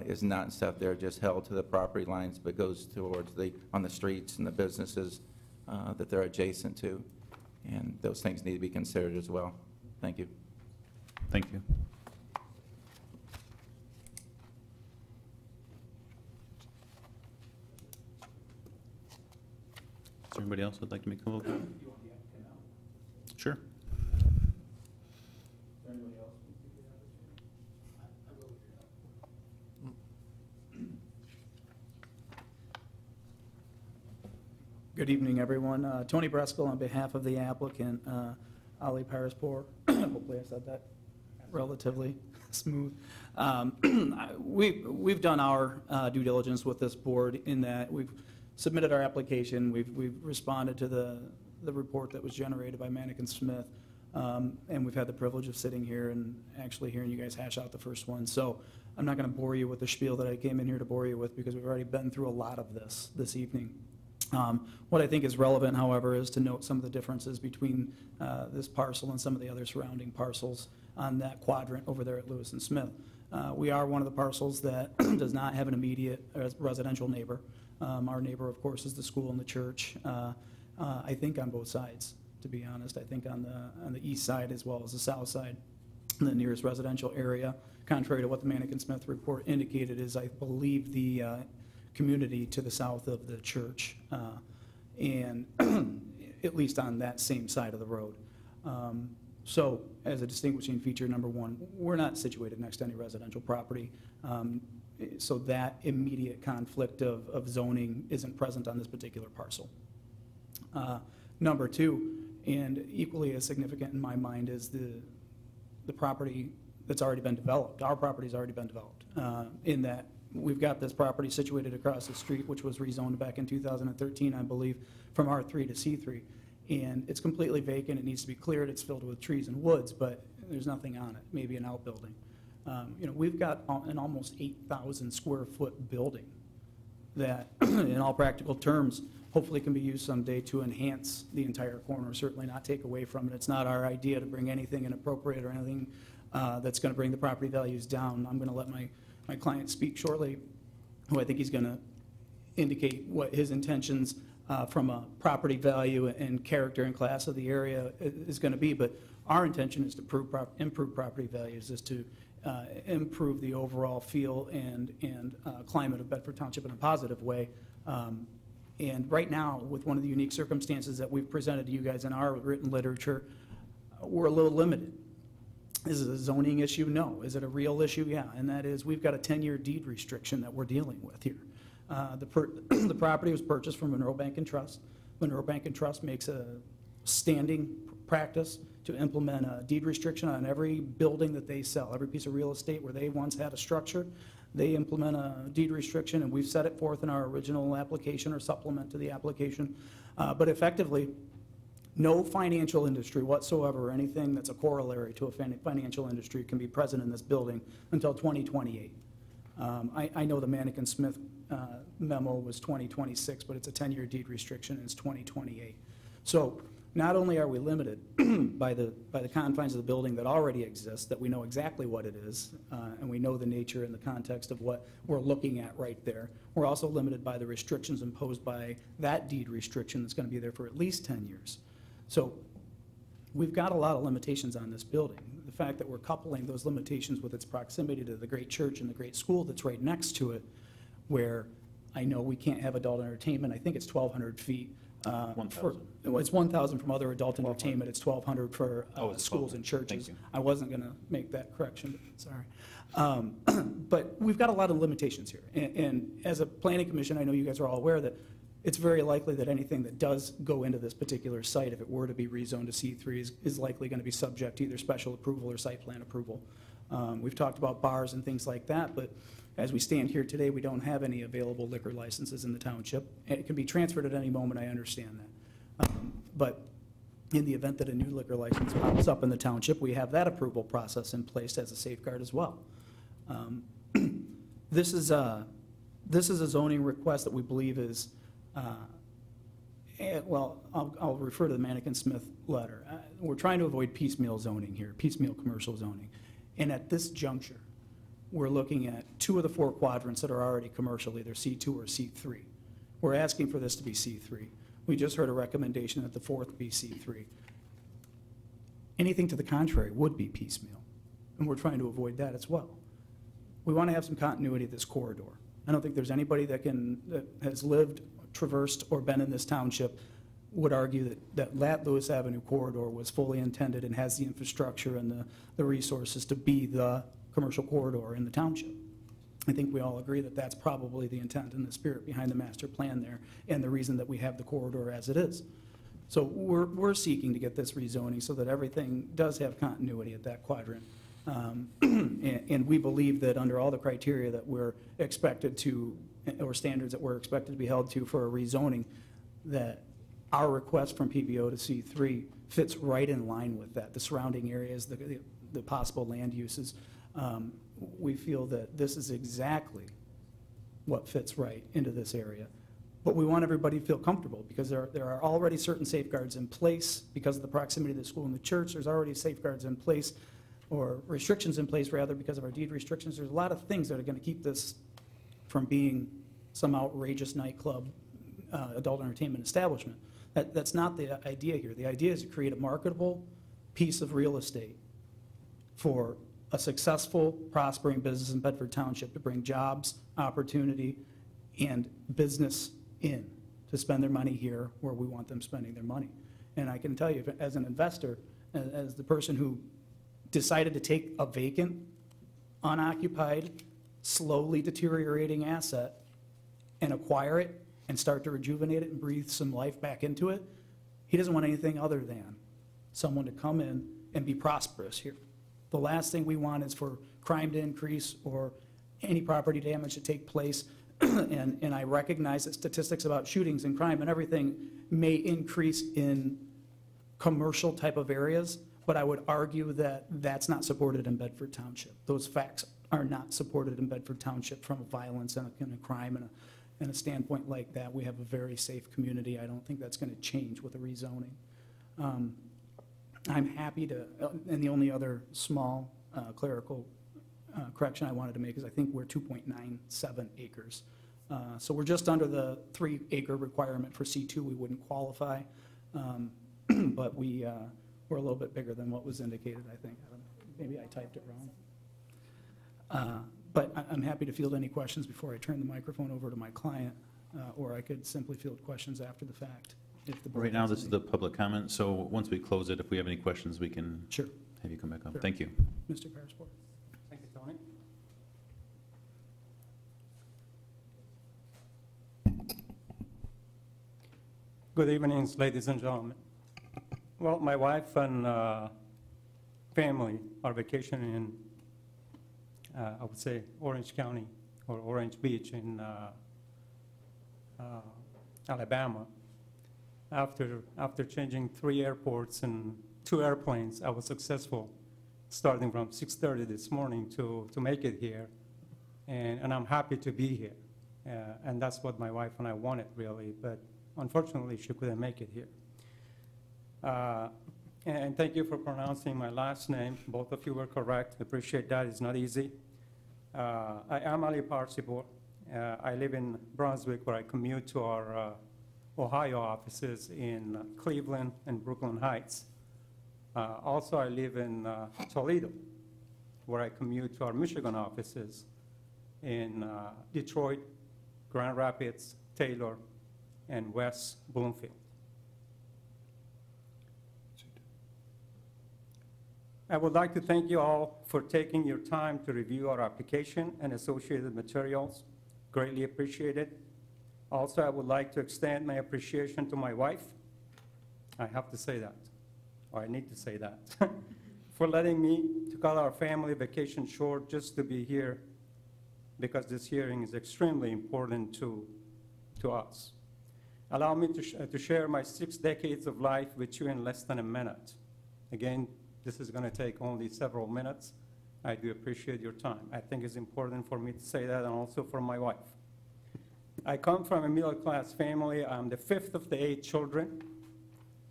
is not stuff there just held to the property lines, but goes towards on the streets and the businesses that they're adjacent to. And those things need to be considered as well. Thank you. Thank you. Is there anybody else who'd like to make a comment? Sure. Good evening, everyone. Tony Breskel on behalf of the applicant, Ali PARSIPOUR. Hopefully I said that relatively smooth. We've done our due diligence with this board in that we've submitted our application, we've responded to the report that was generated by Manick and Smith, and we've had the privilege of sitting here and actually hearing you guys hash out the first one. So I'm not going to bore you with the spiel that I came in here to bore you with, because we've already been through a lot of this evening. What I think is relevant, however, is to note some of the differences between this parcel and some of the other surrounding parcels on that quadrant over there at Lewis and Smith. We are one of the parcels that does not have an immediate residential neighbor. Our neighbor, of course, is the school and the church. I think on both sides, to be honest. I think on the east side as well as the south side. The nearest residential area, contrary to what the Manick and Smith report indicated, is, I believe, the community to the south of the church, and at least on that same side of the road. So as a distinguishing feature, number one, we're not situated next to any residential property, so that immediate conflict of zoning isn't present on this particular parcel. Number two, and equally as significant in my mind, is the property that's already been developed. Our property's already been developed, in that we've got this property situated across the street, which was rezoned back in 2013, I believe, from R3 to C3. And it's completely vacant. It needs to be cleared. It's filled with trees and woods, but there's nothing on it, maybe an outbuilding. We've got an almost 8,000 square foot building that, in all practical terms, hopefully can be used someday to enhance the entire corner, certainly not take away from it. It's not our idea to bring anything inappropriate or anything that's going to bring the property values down. I'm going to let my client speak shortly, who I think he's going to indicate what his intentions from a property value and character and class of the area is going to be. But our intention is to improve property values, is to improve the overall feel and climate of Bedford Township in a positive way. And right now, with one of the unique circumstances that we've presented to you guys in our written literature, we're a little limited. Is it a zoning issue? No. Is it a real issue? Yeah. And that is, we've got a 10-year deed restriction that we're dealing with here. The property was purchased from Monroe Bank and Trust. Monroe Bank and Trust makes a standing practice to implement a deed restriction on every building that they sell, every piece of real estate where they once had a structure. They implement a deed restriction, and we've set it forth in our original application or supplement to the application. But effectively, no financial industry whatsoever, or anything that's a corollary to a financial industry, can be present in this building until 2028. I know the Manick and Smith memo was 2026, but it's a 10-year deed restriction, and it's 2028. So not only are we limited by the confines of the building that already exists, that we know exactly what it is, and we know the nature and the context of what we're looking at right there, we're also limited by the restrictions imposed by that deed restriction that's going to be there for at least 10 years. So we've got a lot of limitations on this building. The fact that we're coupling those limitations with its proximity to the great church and the great school that's right next to it, where I know we can't have adult entertainment. I think it's 1,200 feet. 1,000. It's 1,000 from other adult entertainment. It's 1,200 for schools and churches. Thank you. I wasn't going to make that correction, sorry. But we've got a lot of limitations here. And as a planning commission, I know you guys are all aware that it's very likely that anything that does go into this particular site, if it were to be rezoned to C3, is likely going to be subject to either special approval or site plan approval. We've talked about bars and things like that, but as we stand here today, we don't have any available liquor licenses in the township. And it can be transferred at any moment, I understand that. But in the event that a new liquor license pops up in the township, we have that approval process in place as a safeguard as well. This is a zoning request that we believe is Well, I'll refer to the Mannequin Smith letter. We're trying to avoid piecemeal zoning here, piecemeal commercial zoning. And at this juncture, we're looking at 2 of the 4 quadrants that are already commercial, either C2 or C3. We're asking for this to be C3. We just heard a recommendation that the 4th be C3. Anything to the contrary would be piecemeal, and we're trying to avoid that as well. We want to have some continuity of this corridor. I don't think there's anybody that has lived, traversed, or been in this township would argue that Lewis Avenue corridor was fully intended and has the infrastructure and the resources to be the commercial corridor in the township. I think we all agree that that's probably the intent and the spirit behind the master plan there, and the reason that we have the corridor as it is. So we're seeking to get this rezoning so that everything does have continuity at that quadrant. And we believe that under all the criteria that we're expected to, or standards that we're expected to be held to for a rezoning, that our request from PBO to C3 fits right in line with that. The surrounding areas, the possible land uses, we feel that this is exactly what fits right into this area. But we want everybody to feel comfortable, because there are already certain safeguards in place because of the proximity to the school and the church. There's already safeguards in place, or restrictions in place rather, because of our deed restrictions. There's a lot of things that are going to keep this from being some outrageous nightclub, adult entertainment establishment. That's not the idea here. The idea is to create a marketable piece of real estate for a successful, prospering business in Bedford Township to bring jobs, opportunity, and business in to spend their money here where we want them spending their money. And I can tell you, as an investor, as the person who decided to take a vacant, unoccupied, slowly deteriorating asset and acquire it and start to rejuvenate it and breathe some life back into it, he doesn't want anything other than someone to come in and be prosperous here. The last thing we want is for crime to increase or any property damage to take place. And I recognize that statistics about shootings and crime and everything may increase in commercial type of areas, but I would argue that that's not supported in Bedford Township. Those facts are not supported in Bedford Township from violence and a crime and a standpoint like that. We have a very safe community. I don't think that's going to change with the rezoning. I'm happy to, and the only other small clerical correction I wanted to make is I think we're 2.97 acres. So we're just under the 3-acre requirement for C2. We wouldn't qualify, but we're a little bit bigger than what was indicated, I think. Maybe I typed it wrong. But I'm happy to field any questions before I turn the microphone over to my client, or I could simply field questions after the fact. If the board Right now, has this is any. the public comment, so once we close it, if we have any questions, we can Sure. have you come back up. Sure. Thank you. Mr. Parsport. Thank you, Tony. Good evening, ladies and gentlemen. Well, my wife and family are vacationing in, I would say, Orange County or Orange Beach in Alabama. After changing 3 airports and 2 airplanes, I was successful starting from 6:30 this morning to make it here. And I'm happy to be here. And that's what my wife and I wanted, really. But unfortunately, she couldn't make it here. And thank you for pronouncing my last name. Both of you were correct. Appreciate that. It's not easy. I am Ali Parsipour. I live in Brunswick, where I commute to our Ohio offices in Cleveland and Brooklyn Heights. Also, I live in Toledo, where I commute to our Michigan offices in Detroit, Grand Rapids, Taylor, and West Bloomfield. I would like to thank you all for taking your time to review our application and associated materials. Greatly appreciated. Also, I would like to extend my appreciation to my wife. I have to say that, or I need to say that, for letting me to cut our family vacation short just to be here, because this hearing is extremely important to us. Allow me to share my 6 decades of life with you in less than a minute. Again, this is going to take only several minutes. I do appreciate your time. I think it's important for me to say that, and also for my wife. I come from a middle-class family. I'm the fifth of the 8 children.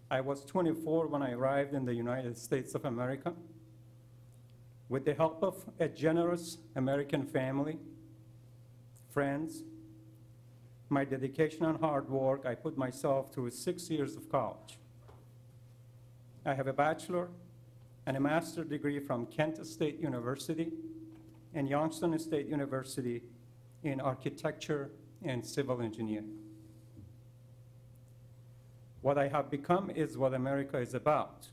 I was 24 when I arrived in the United States of America. With the help of a generous American family, friends, my dedication and hard work, I put myself through 6 years of college. I have a bachelor and a master's degree from Kent State University and Youngstown State University in architecture and civil engineering. What I have become is what America is about,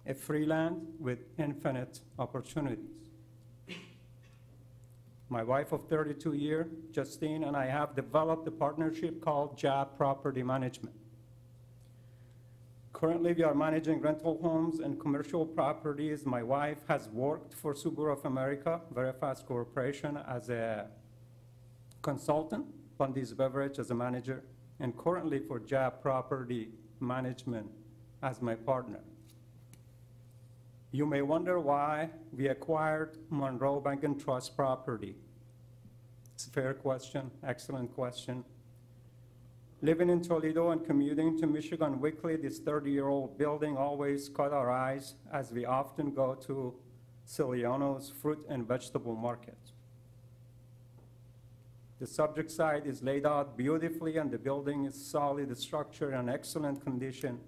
a free land with infinite opportunities. My wife of 32 years, Justine, and I have developed a partnership called JAB Property Management. Currently, we are managing rental homes and commercial properties. My wife has worked for Subaru of America, Very Fast Corporation, as a consultant, Bundy's Beverage as a manager, and currently for JAB Property Management as my partner. You may wonder why we acquired Monroe Bank and Trust property. It's a fair question, excellent question. Living in Toledo and commuting to Michigan weekly, this 30-year-old building always caught our eyes as we often go to Ciliano's fruit and vegetable market. The subject site is laid out beautifully and the building is solid structure and excellent condition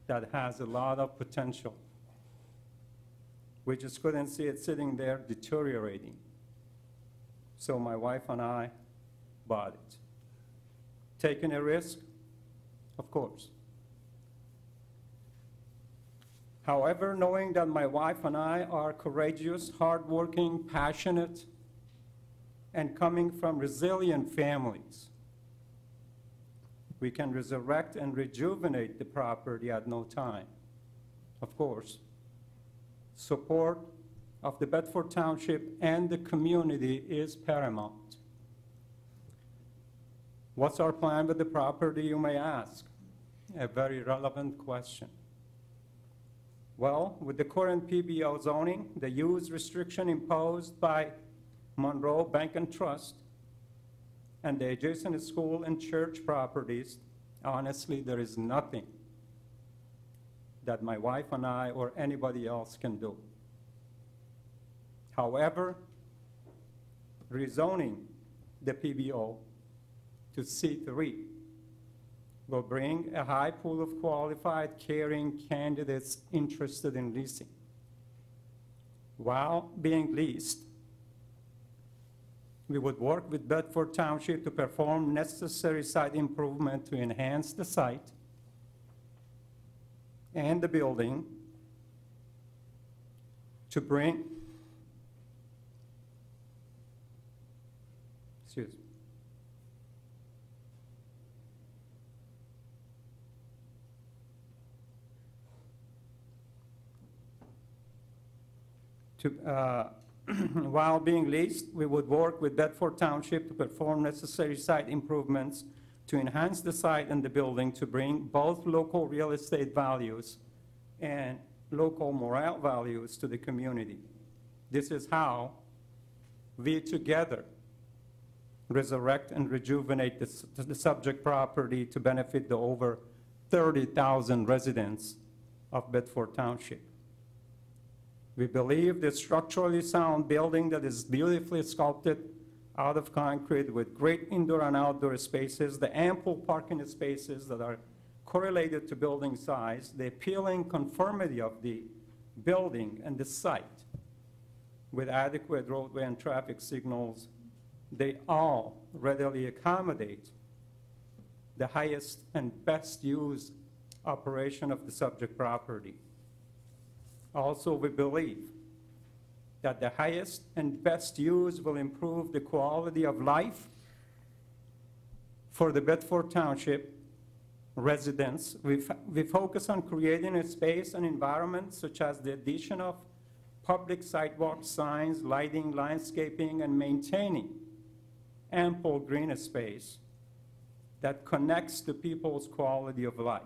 that has a lot of potential. We just couldn't see it sitting there deteriorating. So my wife and I bought it. Taking a risk? Of course. However, knowing that my wife and I are courageous, hardworking, passionate, and coming from resilient families, we can resurrect and rejuvenate the property at no time. Of course, support of the Bedford Township and the community is paramount. What's our plan with the property, you may ask? A very relevant question. Well, with the current PBO zoning, the use restriction imposed by Monroe Bank and Trust, and the adjacent school and church properties, honestly, there is nothing that my wife and I or anybody else can do. However, rezoning the PBO to C3 will bring a high pool of qualified, caring candidates interested in leasing. While being leased, we would work with Bedford Township to perform necessary site improvement to enhance the site and the building to bring, excuse me, while being leased, we would work with Bedford Township to perform necessary site improvements to enhance the site and the building to bring both local real estate values and local morale values to the community. This is how we together resurrect and rejuvenate the subject property to benefit the over 30,000 residents of Bedford Township. We believe the structurally sound building that is beautifully sculpted out of concrete with great indoor and outdoor spaces, the ample parking spaces that are correlated to building size, the appealing conformity of the building and the site with adequate roadway and traffic signals, they all readily accommodate the highest and best use operation of the subject property. Also, we believe that the highest and best use will improve the quality of life for the Bedford Township residents. We focus on creating a space and environment such as the addition of public sidewalk signs, lighting, landscaping, and maintaining ample green space that connects to people's quality of life.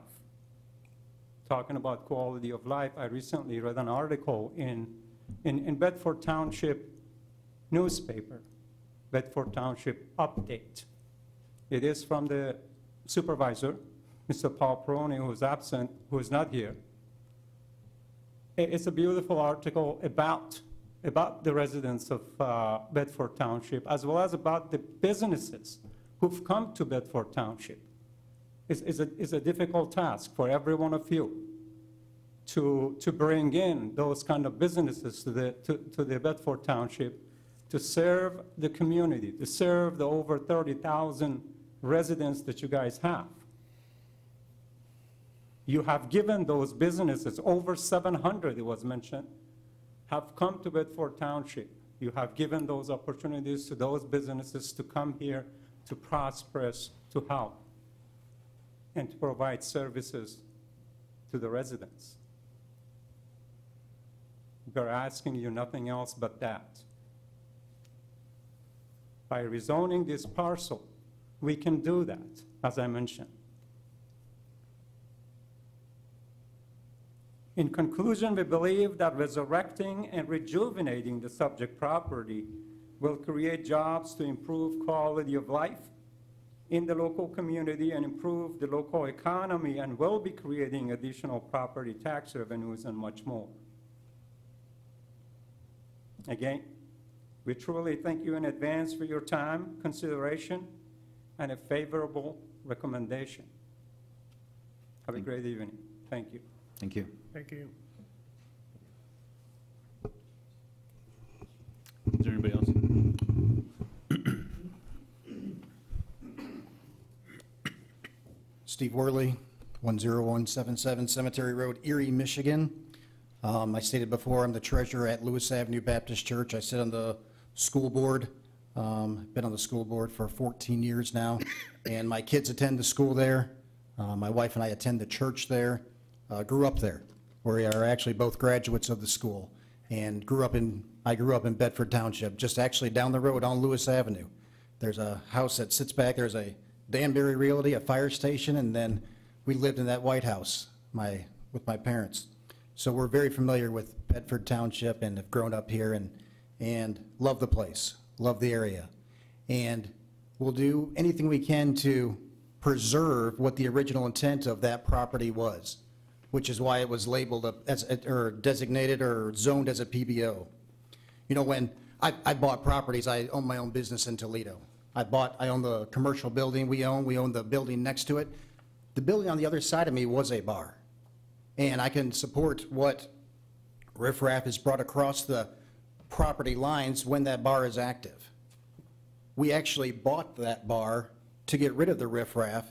Talking about quality of life, I recently read an article in Bedford Township newspaper, Bedford Township Update, It is from the supervisor, Mr. Paul Peroni, who is absent, who is not here. It's a beautiful article about the residents of Bedford Township, as well as about the businesses who've come to Bedford Township. It's a difficult task for every one of you to bring in those kind of businesses to the Bedford Township to serve the community, to serve the over 30,000 residents that you guys have. You have given those businesses, over 700 it was mentioned, have come to Bedford Township. You have given those opportunities to those businesses to come here to prosper, to help, and to provide services to the residents. We're asking you nothing else but that. By rezoning this parcel, we can do that, as I mentioned. In conclusion, we believe that resurrecting and rejuvenating the subject property will create jobs to improve quality of life in the local community and improve the local economy, and will be creating additional property tax revenues and much more. Again, we truly thank you in advance for your time, consideration, and a favorable recommendation. Have a great evening. Thank you. Thank you. Thank you. Is there anybody else? Steve Worley, 10177 Cemetery Road, Erie, Michigan. I stated before, I'm the treasurer at Lewis Avenue Baptist Church. I sit on the school board. Been on the school board for 14 years now, and my kids attend the school there. My wife and I attend the church there. Grew up there. We are actually both graduates of the school, and I grew up in Bedford Township, just actually down the road on Lewis Avenue. There's a house that sits back. There's a Danbury Realty, a fire station, and then we lived in that White House with my parents. So we're very familiar with Bedford Township and have grown up here and love the place, love the area. And we'll do anything we can to preserve what the original intent of that property was, which is why it was labeled or designated or zoned as a PBO. You know, when I bought properties, I own my own business in Toledo. I own the commercial building we own the building next to it. The building on the other side of me was a bar. And I can support what riffraff is brought across the property lines when that bar is active. We actually bought that bar to get rid of the riffraff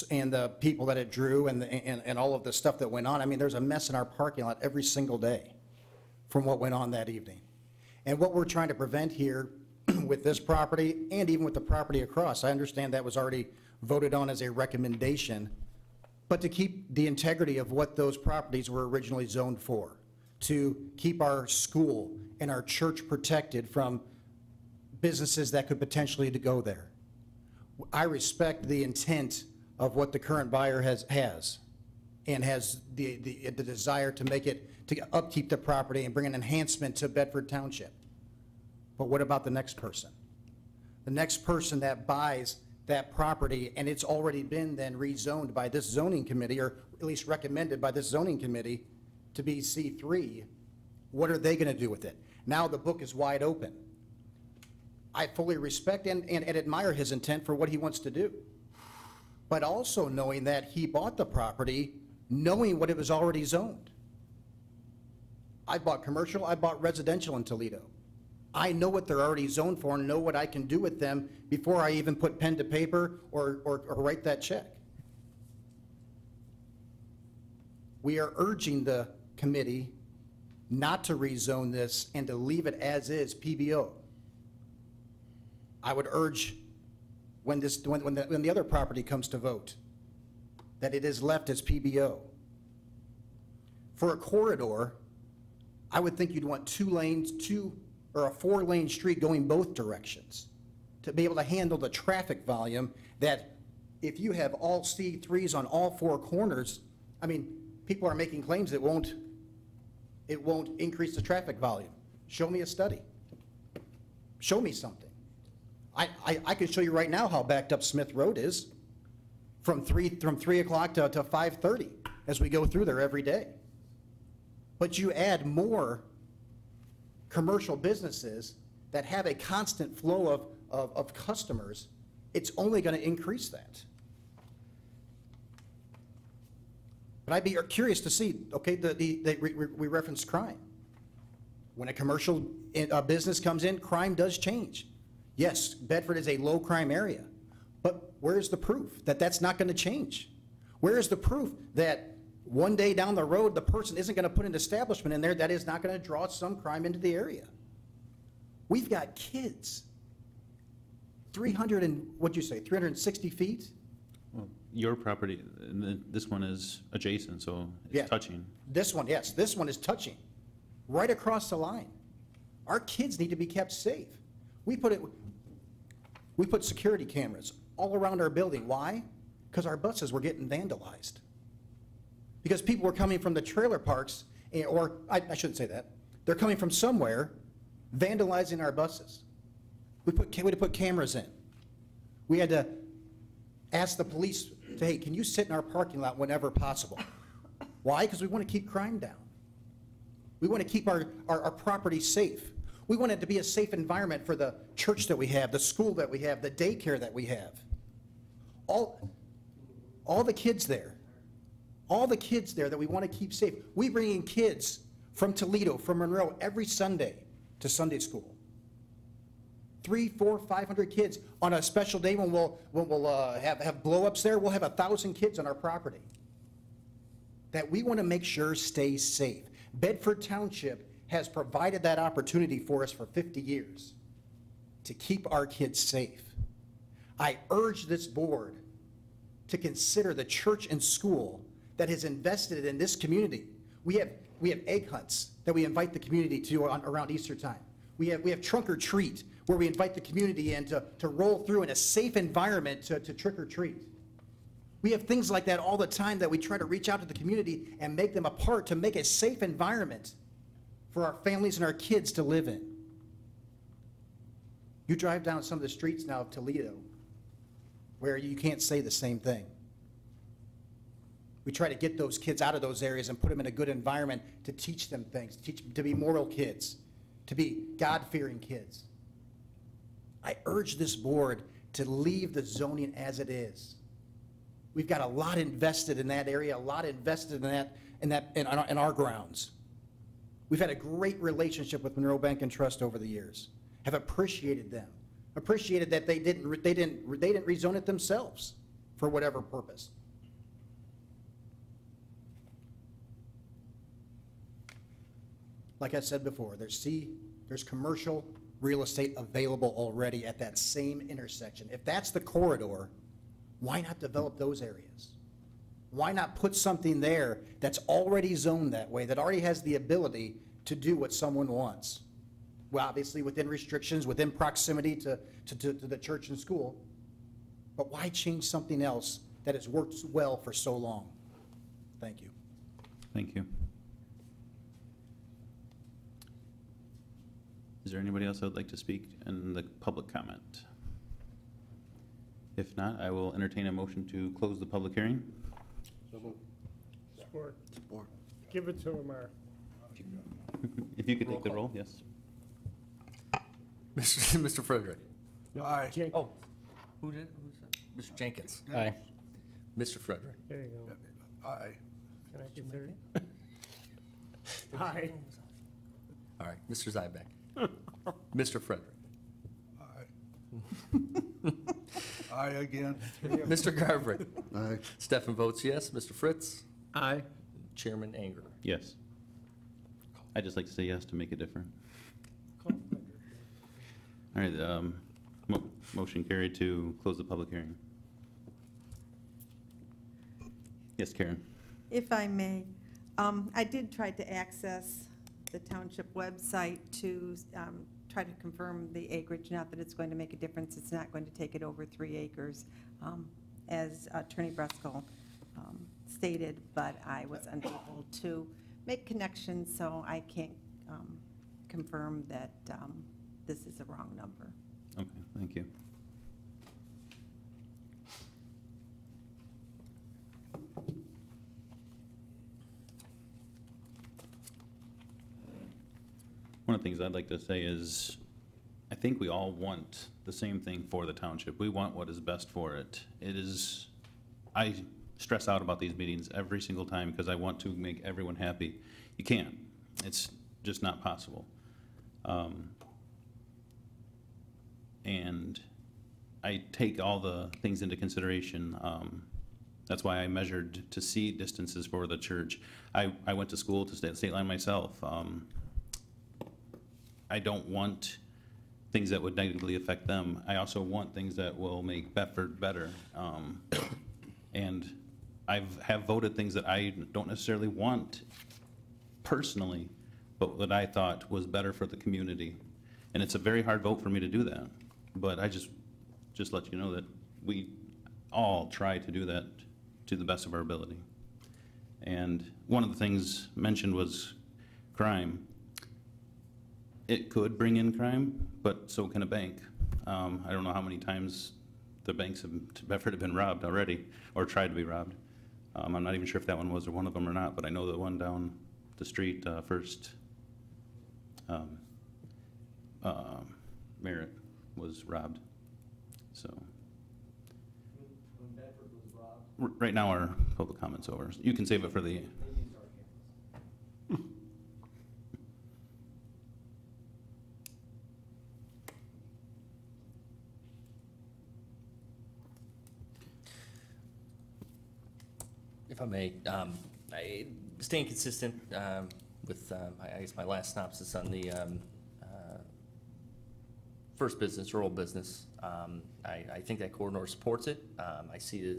and the people that it drew and all of the stuff that went on. I mean, there's a mess in our parking lot every single day from what went on that evening. And what we're trying to prevent here with this property and even with the property across, I understand that was already voted on as a recommendation, but to keep the integrity of what those properties were originally zoned for, to keep our school and our church protected from businesses that could potentially go there. I respect the intent of what the current buyer has and has the desire to make it, to upkeep the property and bring an enhancement to Bedford Township. But what about the next person? The next person that buys that property and it's already been then rezoned by this zoning committee, or at least recommended by this zoning committee to be C3, what are they gonna do with it? Now the book is wide open. I fully respect and admire his intent for what he wants to do. But also knowing that he bought the property, knowing what it was already zoned. I bought commercial, I bought residential in Toledo. I know what they're already zoned for and know what I can do with them before I even put pen to paper or write that check. We are urging the committee not to rezone this and to leave it as is PBO. I would urge when the other property comes to vote that it is left as PBO. For a corridor, I would think you'd want 2 lanes, or a 4-lane street going both directions to be able to handle the traffic volume that if you have all C3s on all 4 corners, I mean, people are making claims it won't increase the traffic volume. Show me a study. Show me something. I can show you right now how backed up Smith Road is from 3 o'clock to 5:30 as we go through there every day. But you add more commercial businesses that have a constant flow of customers, it's only going to increase that. But I'd be curious to see, okay, we referenced crime. When a commercial business comes in, crime does change. Yes, Bedford is a low-crime area, but where's the proof that that's not going to change? Where is the proof that one day down the road, the person isn't going to put an establishment in there that is not going to draw some crime into the area? We've got kids, 360 feet? Well, your property, and then this one is adjacent, so Yeah. it's touching. This one, yes, this one is touching, right across the line. Our kids need to be kept safe. We put security cameras all around our building. Why? Because our buses were getting vandalized. Because people were coming from the trailer parks, or I shouldn't say that. They're coming from somewhere, vandalizing our buses. We had to put cameras in. We had to ask the police, hey, can you sit in our parking lot whenever possible? Why? Because we want to keep crime down. We want to keep our property safe. We want it to be a safe environment for the church that we have, the school that we have, the daycare that we have. All the kids there that we want to keep safe. We bring in kids from Toledo, from Monroe, every Sunday to Sunday school. 300, 400, 500 kids. On a special day when we'll have blow-ups there, we'll have 1,000 kids on our property that we want to make sure stay safe. Bedford Township has provided that opportunity for us for 50 years to keep our kids safe. I urge this board to consider the church and school that has invested in this community. We have egg hunts that we invite the community to around Easter time. We have trunk or treat where we invite the community in to roll through in a safe environment to trick or treat. We have things like that all the time that we try to reach out to the community and make them a part to make a safe environment for our families and our kids to live in. You drive down some of the streets now of Toledo where you can't say the same thing. We try to get those kids out of those areas and put them in a good environment to teach them things, teach them to be moral kids, to be God-fearing kids. I urge this board to leave the zoning as it is. We've got a lot invested in that area, a lot invested in our grounds. We've had a great relationship with Monroe Bank and Trust over the years. Have appreciated them. Appreciated that they didn't rezone it themselves for whatever purpose. Like I said before, there's commercial real estate available already at that same intersection. If that's the corridor, why not develop those areas? Why not put something there that's already zoned that way, that already has the ability to do what someone wants? Well, obviously within restrictions, within proximity to the church and school, but why change something else that has worked well for so long? Thank you. Thank you. Is there anybody else that would like to speak in the public comment? If not, I will entertain a motion to close the public hearing. Support. Give it to Lamar. If you could take the roll, yes. Mr. Frederick? Aye. Oh, who did? Who's that? Mr. Jenkins? Aye. Mr. Frederick? There you go. Aye. Can I get 30? Aye. All right, Mr. Zybeck? Mr. Frederick? Aye. Aye again. Mr. Garvin? Aye. Stefan votes yes. Mr. Fritz? Aye. Chairman Anger? Yes. I'd just like to say yes to make it different. All right, motion carried to close the public hearing. Yes, Karen. If I may, I did try to access the township website to try to confirm the acreage, not that it's going to make a difference. It's not going to take it over 3 acres, as Attorney Breskel stated, but I was unable to make connections, so I can't confirm that this is a wrong number. Okay, Thank you. One of the things I'd like to say is, I think we all want the same thing for the township. We want what is best for it. I stress out about these meetings every single time because I want to make everyone happy. You can't. It's just not possible. And I take all the things into consideration. That's why I measured to see distances for the church. I went to school to stay at State Line myself. I don't want things that would negatively affect them. I also want things that will make Bedford better. And I have voted things that I don't necessarily want personally, but that I thought was better for the community. And it's a very hard vote for me to do that. But I just let you know that we all try to do that to the best of our ability. And one of the things mentioned was crime. It could bring in crime, but so can a bank. I don't know how many times the banks in Bedford have been robbed already, or tried to be robbed. I'm not even sure if that one was one of them or not, but I know the one down the street, First Merit, was robbed. So. When Bedford was robbed? Right now our public comment's over. You can save it for the. If I may, staying consistent with, I guess, my last synopsis on the first business or old business. I think that corridor supports it. I see it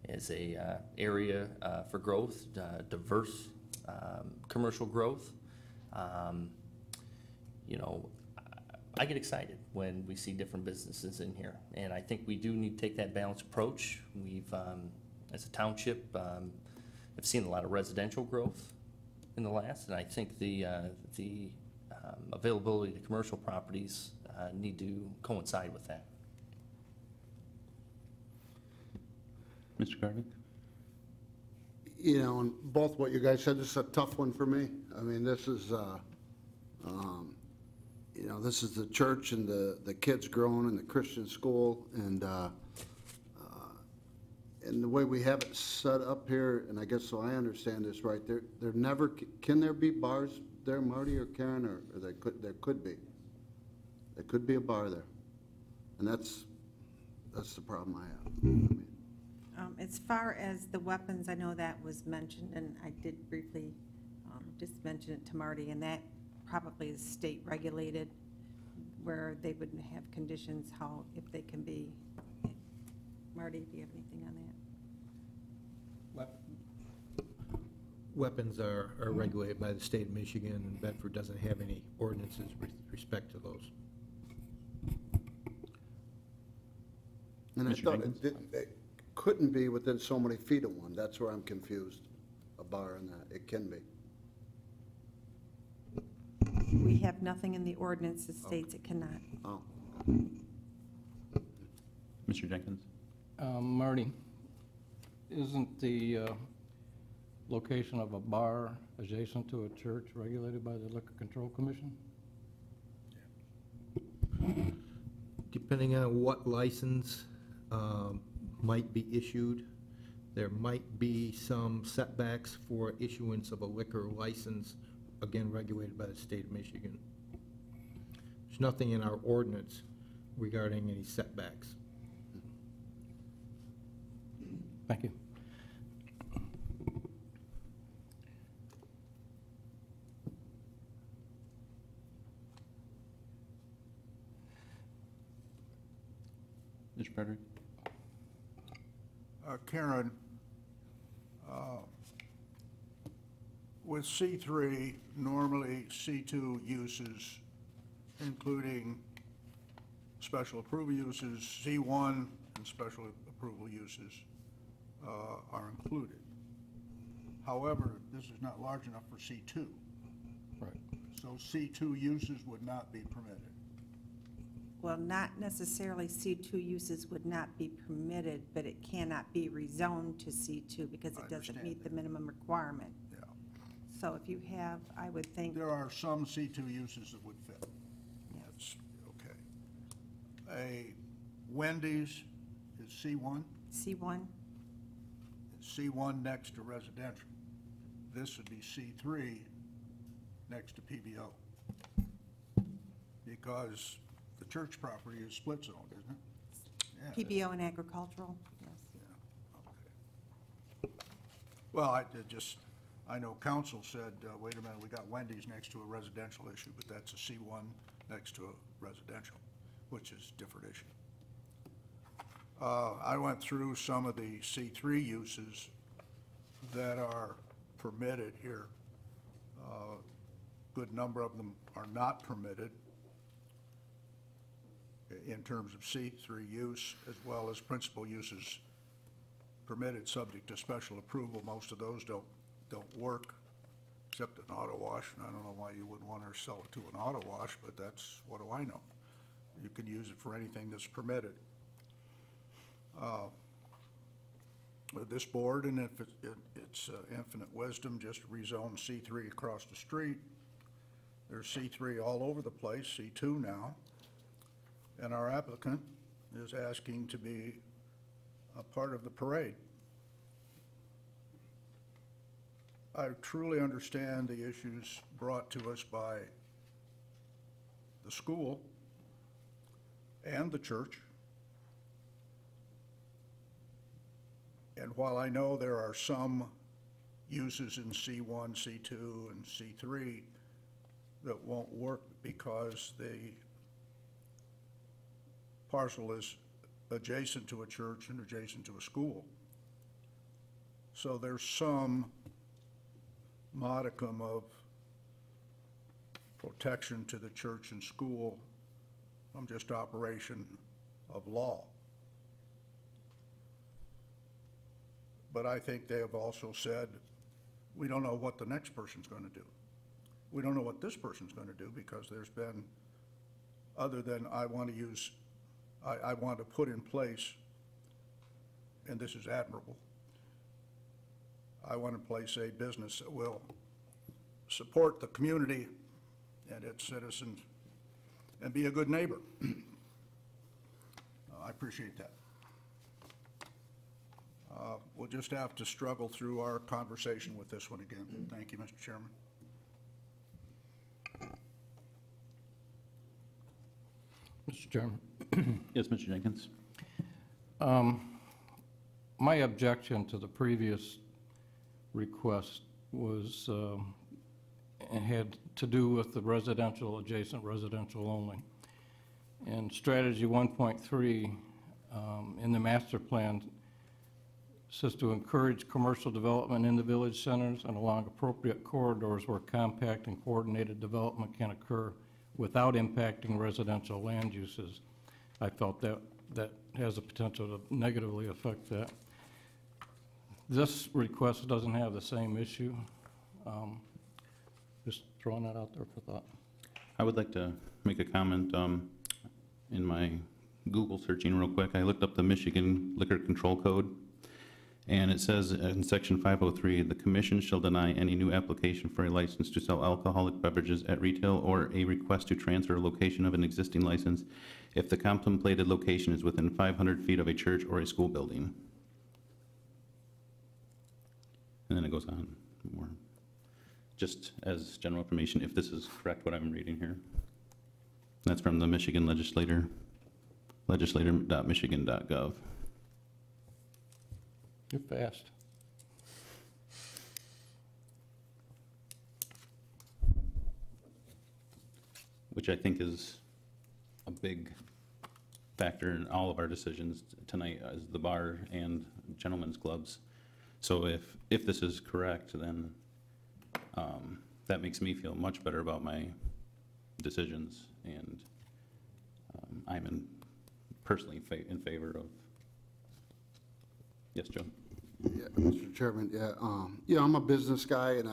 as a area for growth, diverse commercial growth. You know, I get excited when we see different businesses in here, and I think we do need to take that balanced approach. We've as a township, I've seen a lot of residential growth in the last, and I think the availability to commercial properties need to coincide with that. Mr. Garvin? You know, and both what you guys said, this is a tough one for me. I mean, this is, you know, this is the church and the kids growing in the Christian school, and the way we have it set up here, and I guess so I understand this right, there never, can there be bars there, Marty or Karen, or there could be. There could be a bar there. And that's the problem I have. As far as the weapons, I know that was mentioned, and I did briefly just mention it to Marty, and that probably is state regulated, where they would have conditions how, if they can be. Marty, do you have anything on that? Weapons are regulated by the state of Michigan, and Bedford doesn't have any ordinances with respect to those. And I thought it couldn't be within so many feet of one. That's where I'm confused, a bar and that. It can be. We have nothing in the ordinance that states it cannot. Oh. Mr. Jenkins? Marty, isn't the location of a bar adjacent to a church regulated by the Liquor Control Commission? Depending on what license might be issued, there might be some setbacks for issuance of a liquor license, again regulated by the state of Michigan. There's nothing in our ordinance regarding any setbacks. Thank you. Mr. Frederick? Karen, with C3, normally C2 uses, including special approval uses, C1 and special approval uses are included. However, this is not large enough for C2. Right. So C2 uses would not be permitted. Well, not necessarily C2 uses would not be permitted, but it cannot be rezoned to C2 because it doesn't meet the minimum requirement. Yeah. So if you have, I would think, There are some C2 uses that would fit. That's okay. A Wendy's is C1. C1, C1 next to residential. This would be C3 next to PBO. Because the church property is split zone, isn't it? Yeah, PBO and agricultural, yes. okay. Well, I know council said, wait a minute, we got Wendy's next to a residential issue, but that's a C1 next to a residential, which is a different issue. I went through some of the C3 uses that are permitted here. Good number of them are not permitted in terms of C3 use, as well as principal uses permitted subject to special approval. Most of those don't work, except an auto wash, and I don't know why you wouldn't want to sell it to an auto wash, but that's, what do I know? You can use it for anything that's permitted. This board, and if it's infinite wisdom, just rezone C3 across the street. There's C3 all over the place, C2 now. And our applicant is asking to be a part of the parade. I truly understand the issues brought to us by the school and the church. And while I know there are some uses in C1, C2, and C3 that won't work because the parcel is adjacent to a church and adjacent to a school. So there's some modicum of protection to the church and school from just operation of law. But I think they have also said, we don't know what the next person's going to do. We don't know what this person's going to do because there's been, other than I want to put in place, and this is admirable, I want to place a business that will support the community and its citizens and be a good neighbor. I appreciate that. We'll just have to struggle through our conversation with this one again. Thank you, Mr. Chairman. Mr. Chairman. Yes, Mr. Jenkins. My objection to the previous request was, it had to do with the residential, adjacent residential only. And strategy 1.3 in the master plan says to encourage commercial development in the village centers and along appropriate corridors where compact and coordinated development can occur without impacting residential land uses. I felt that has the potential to negatively affect that. This request doesn't have the same issue. Just throwing that out there for thought. I would like to make a comment. In my Google searching real quick, I looked up the Michigan Liquor Control Code, and it says in section 503, the commission shall deny any new application for a license to sell alcoholic beverages at retail or a request to transfer a location of an existing license if the contemplated location is within 500 feet of a church or a school building. And then it goes on more. Just as general information, if this is correct what I'm reading here. That's from the Michigan legislator, legislator.michigan.gov. You're fast. Which I think is a big factor in all of our decisions tonight as the bar and gentlemen's clubs. So if this is correct, then that makes me feel much better about my decisions, and I'm personally in favor of. Yes, Joe. Yeah, Mr. Chairman, yeah, I'm a business guy, and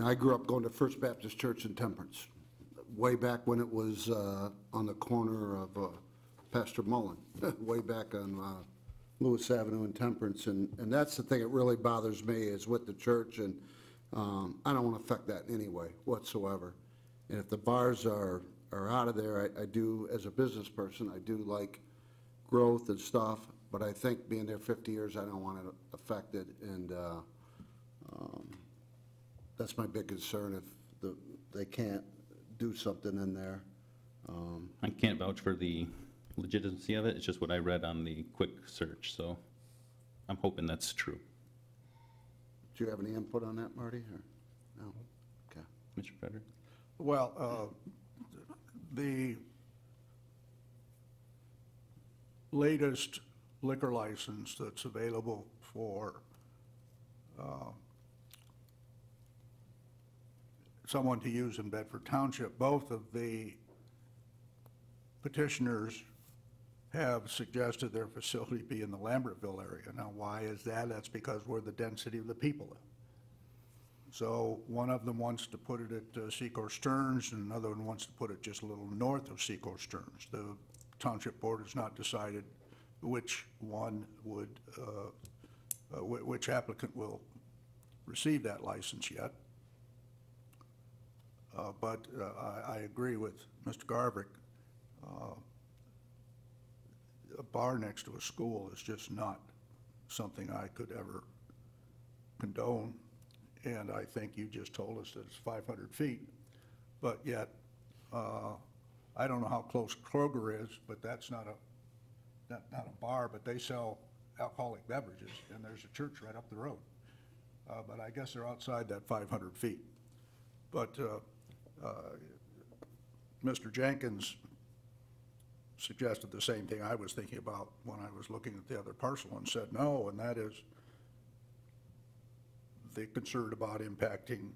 I grew up going to First Baptist Church in Temperance. way back when it was on the corner of Pastor Mullen, way back on Lewis Avenue and Temperance, and that's the thing that really bothers me is with the church, and I don't want to affect that in any way whatsoever. And if the bars are out of there, I do, as a business person, I do like growth and stuff, but I think being there 50 years, I don't want it affected, and that's my big concern if they can't do something in there. I can't vouch for the legitimacy of it. It's just what I read on the quick search, so I'm hoping that's true. Do you have any input on that, Marty, or no? Okay. Mr. Frederick? Well, the latest liquor license that's available for someone to use in Bedford Township, both of the petitioners have suggested their facility be in the Lambertville area. Now, why is that? That's because we're the density of the people. So one of them wants to put it at Secor Stearns, and another one wants to put it just a little north of Secor Stearns. The Township Board has not decided which one would, which applicant will receive that license yet. But I agree with Mr. Garvick. A bar next to a school is just not something I could ever condone. And I think you just told us that it's 500 feet. But yet, I don't know how close Kroger is, but that's not a bar, but they sell alcoholic beverages, and there's a church right up the road. But I guess they're outside that 500 feet. But Mr. Jenkins suggested the same thing I was thinking about when I was looking at the other parcel and said no, and that is the concern about impacting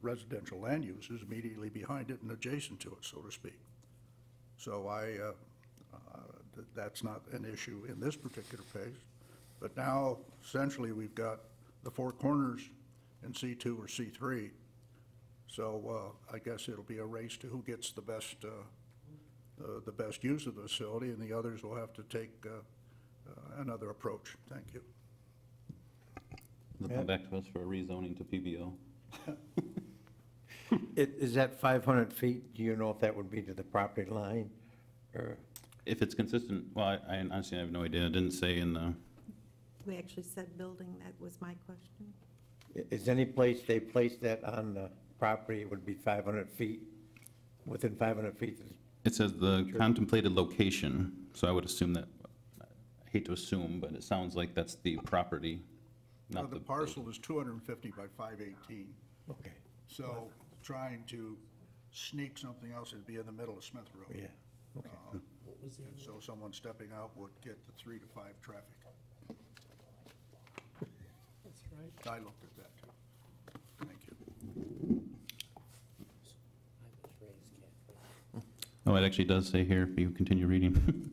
residential land uses immediately behind it and adjacent to it, so to speak. So that's not an issue in this particular case. But now, essentially, we've got the four corners in C2 or C3. So I guess it'll be a race to who gets the best use of the facility, and the others will have to take another approach. Thank you. They'll come back to us for a rezoning to PBO. Is that 500 feet? Do you know if that would be to the property line? Or If it's consistent, well, I honestly have no idea. It didn't say in the, We actually said building, that was my question. is any place they place that on the property, it would be 500 feet, within 500 feet? it says the contemplated location, so I would assume that, I hate to assume, but it sounds like that's the property, not The parcel is 250 by 518. Okay. So trying to sneak something else would be in the middle of Smith Road. Yeah, okay. And so someone stepping out would get the 3 to 5 traffic. That's right. I looked at that too. Thank you. Oh, it actually does say here, if you continue reading.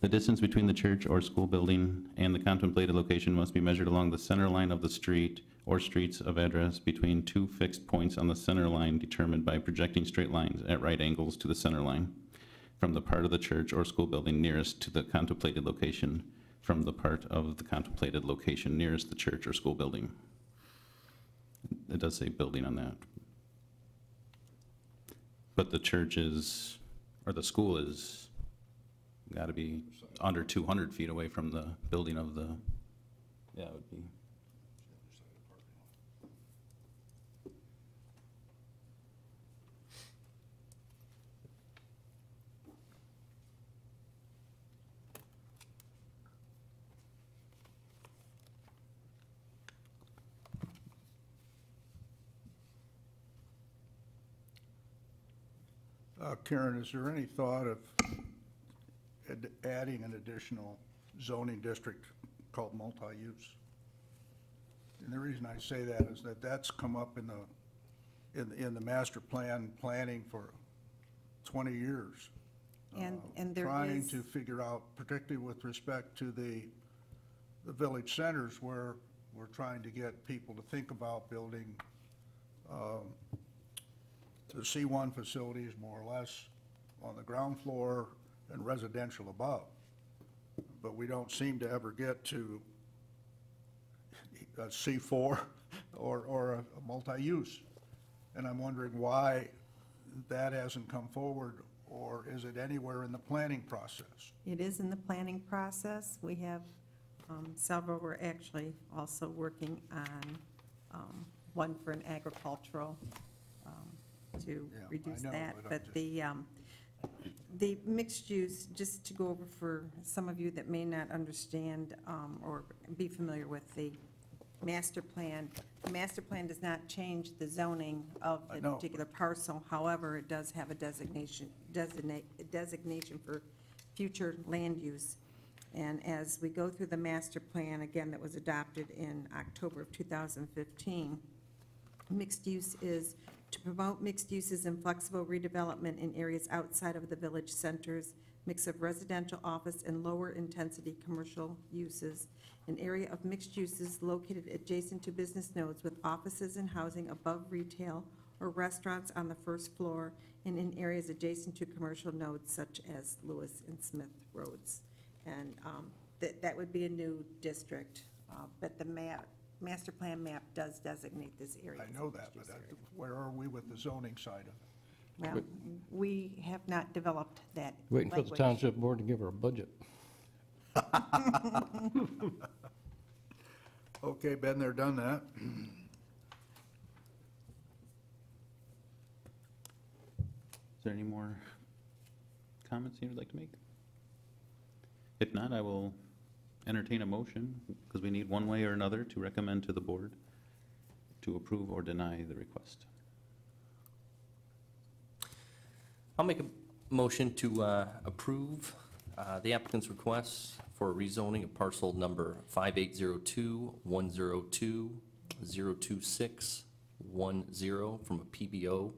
The distance between the church or school building and the contemplated location must be measured along the center line of the street or streets of address between two fixed points on the center line determined by projecting straight lines at right angles to the center line from the part of the church or school building nearest to the contemplated location from the part of the contemplated location nearest the church or school building. It does say building on that. But the church is, or the school is, got to be under 200 feet away from the building of the, yeah, it would be. Karen, is there any thought of adding an additional zoning district called multi-use? And the reason I say that is that that's come up in the master plan planning for 20 years. And there Trying is, to figure out, particularly with respect to the village centers where we're trying to get people to think about building the C1 facility is more or less on the ground floor and residential above. But we don't seem to ever get to a C4 or a multi-use. And I'm wondering why that hasn't come forward, or is it anywhere in the planning process? It is in the planning process. We have several. We're actually also working on one for an agricultural to Yeah, reduce I know, that. but I'm But the mixed use, just to go over for some of you that may not understand or be familiar with the master plan, the master plan does not change the zoning of I the know. particular parcel. However, it does have a designation for future land use. And as we go through the master plan, again, that was adopted in October of 2015, mixed use is to promote mixed uses and flexible redevelopment in areas outside of the village centers, mix of residential, office, and lower-intensity commercial uses. An area of mixed uses located adjacent to business nodes with offices and housing above retail or restaurants on the first floor, and in areas adjacent to commercial nodes such as Lewis and Smith Roads. And that would be a new district, but the master plan map does designate this area. I know that, but where are we with the zoning side of it? Well, we have not developed that Waiting for the language. township board to give her a budget. Okay, been there, done that. Is there any more comments you would like to make? If not, I will entertain a motion, because we need one way or another to recommend to the board to approve or deny the request. I'll make a motion to approve the applicant's request for rezoning of parcel number 5802-102-02610 from a PBO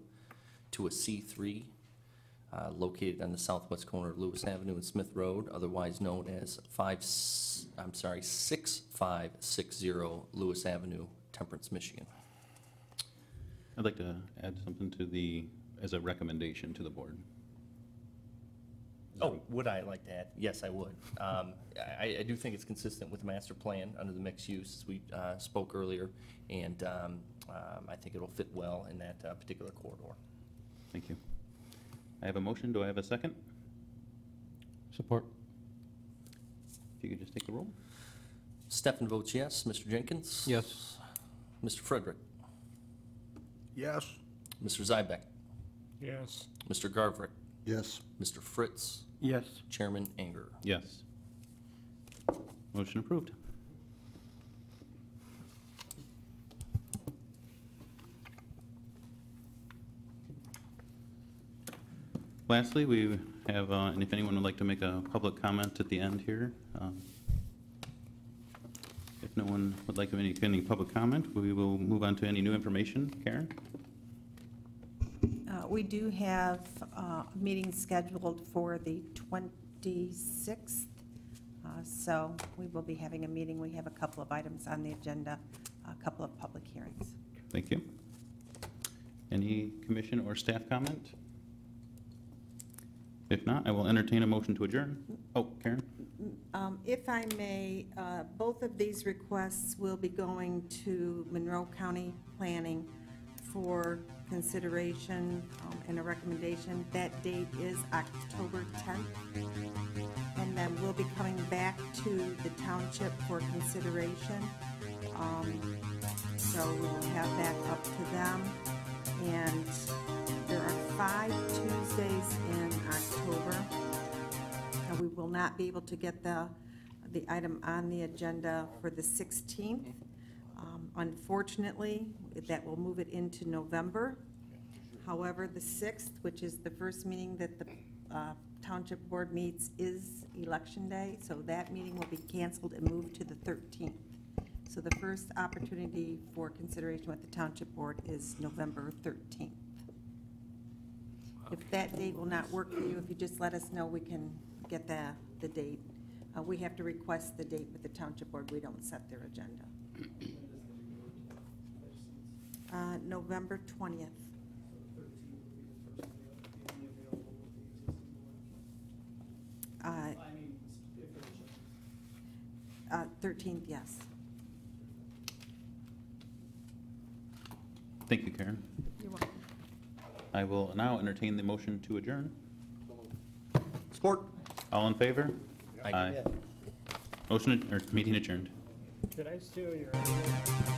to a C3 located on the southwest corner of Lewis Avenue and Smith Road, otherwise known as 6560 Lewis Avenue, Temperance, Michigan. I'd like to add something to as a recommendation to the board. Oh, would I like to add? Yes, I would. I do think it's consistent with the master plan under the mixed use, as we spoke earlier, and I think it'll fit well in that particular corridor. Thank you. I have a motion. Do I have a second? Support. If you could just take the roll. Stefan votes yes. Mr. Jenkins? Yes. Mr. Frederick? Yes, Mr. Zybek? Yes. Mr. Garvrick? Yes. Mr. Fritz? Yes. Chairman Anger? Yes. Motion approved. Lastly, we have, and if anyone would like to make a public comment at the end here, if no one would like to make any public comment, we will move on to any new information. Karen? We do have a meeting scheduled for the 26th, so we will be having a meeting. We have a couple of items on the agenda, a couple of public hearings. Thank you. Any commission or staff comment? If not, I will entertain a motion to adjourn. Oh, Karen? If I may, both of these requests will be going to Monroe County Planning for consideration and a recommendation. That date is October 10th. And then we'll be coming back to the township for consideration. So we'll have that up to them. And there are 5 Tuesdays in October. And we will not be able to get the item on the agenda for the 16th. Unfortunately, that will move it into November. However, the 6th, which is the first meeting that the Township Board meets, is Election Day, so that meeting will be canceled and moved to the 13th. So the first opportunity for consideration with the Township Board is November 13th. If that date will not work for you, if you just let us know, we can get the date. We have to request the date with the Township Board. We don't set their agenda. November 20th. 13th, yes. Thank you, Karen. You're welcome. I will now entertain the motion to adjourn. Support. All in favor? Aye. Motion, or meeting adjourned. Did I steal your?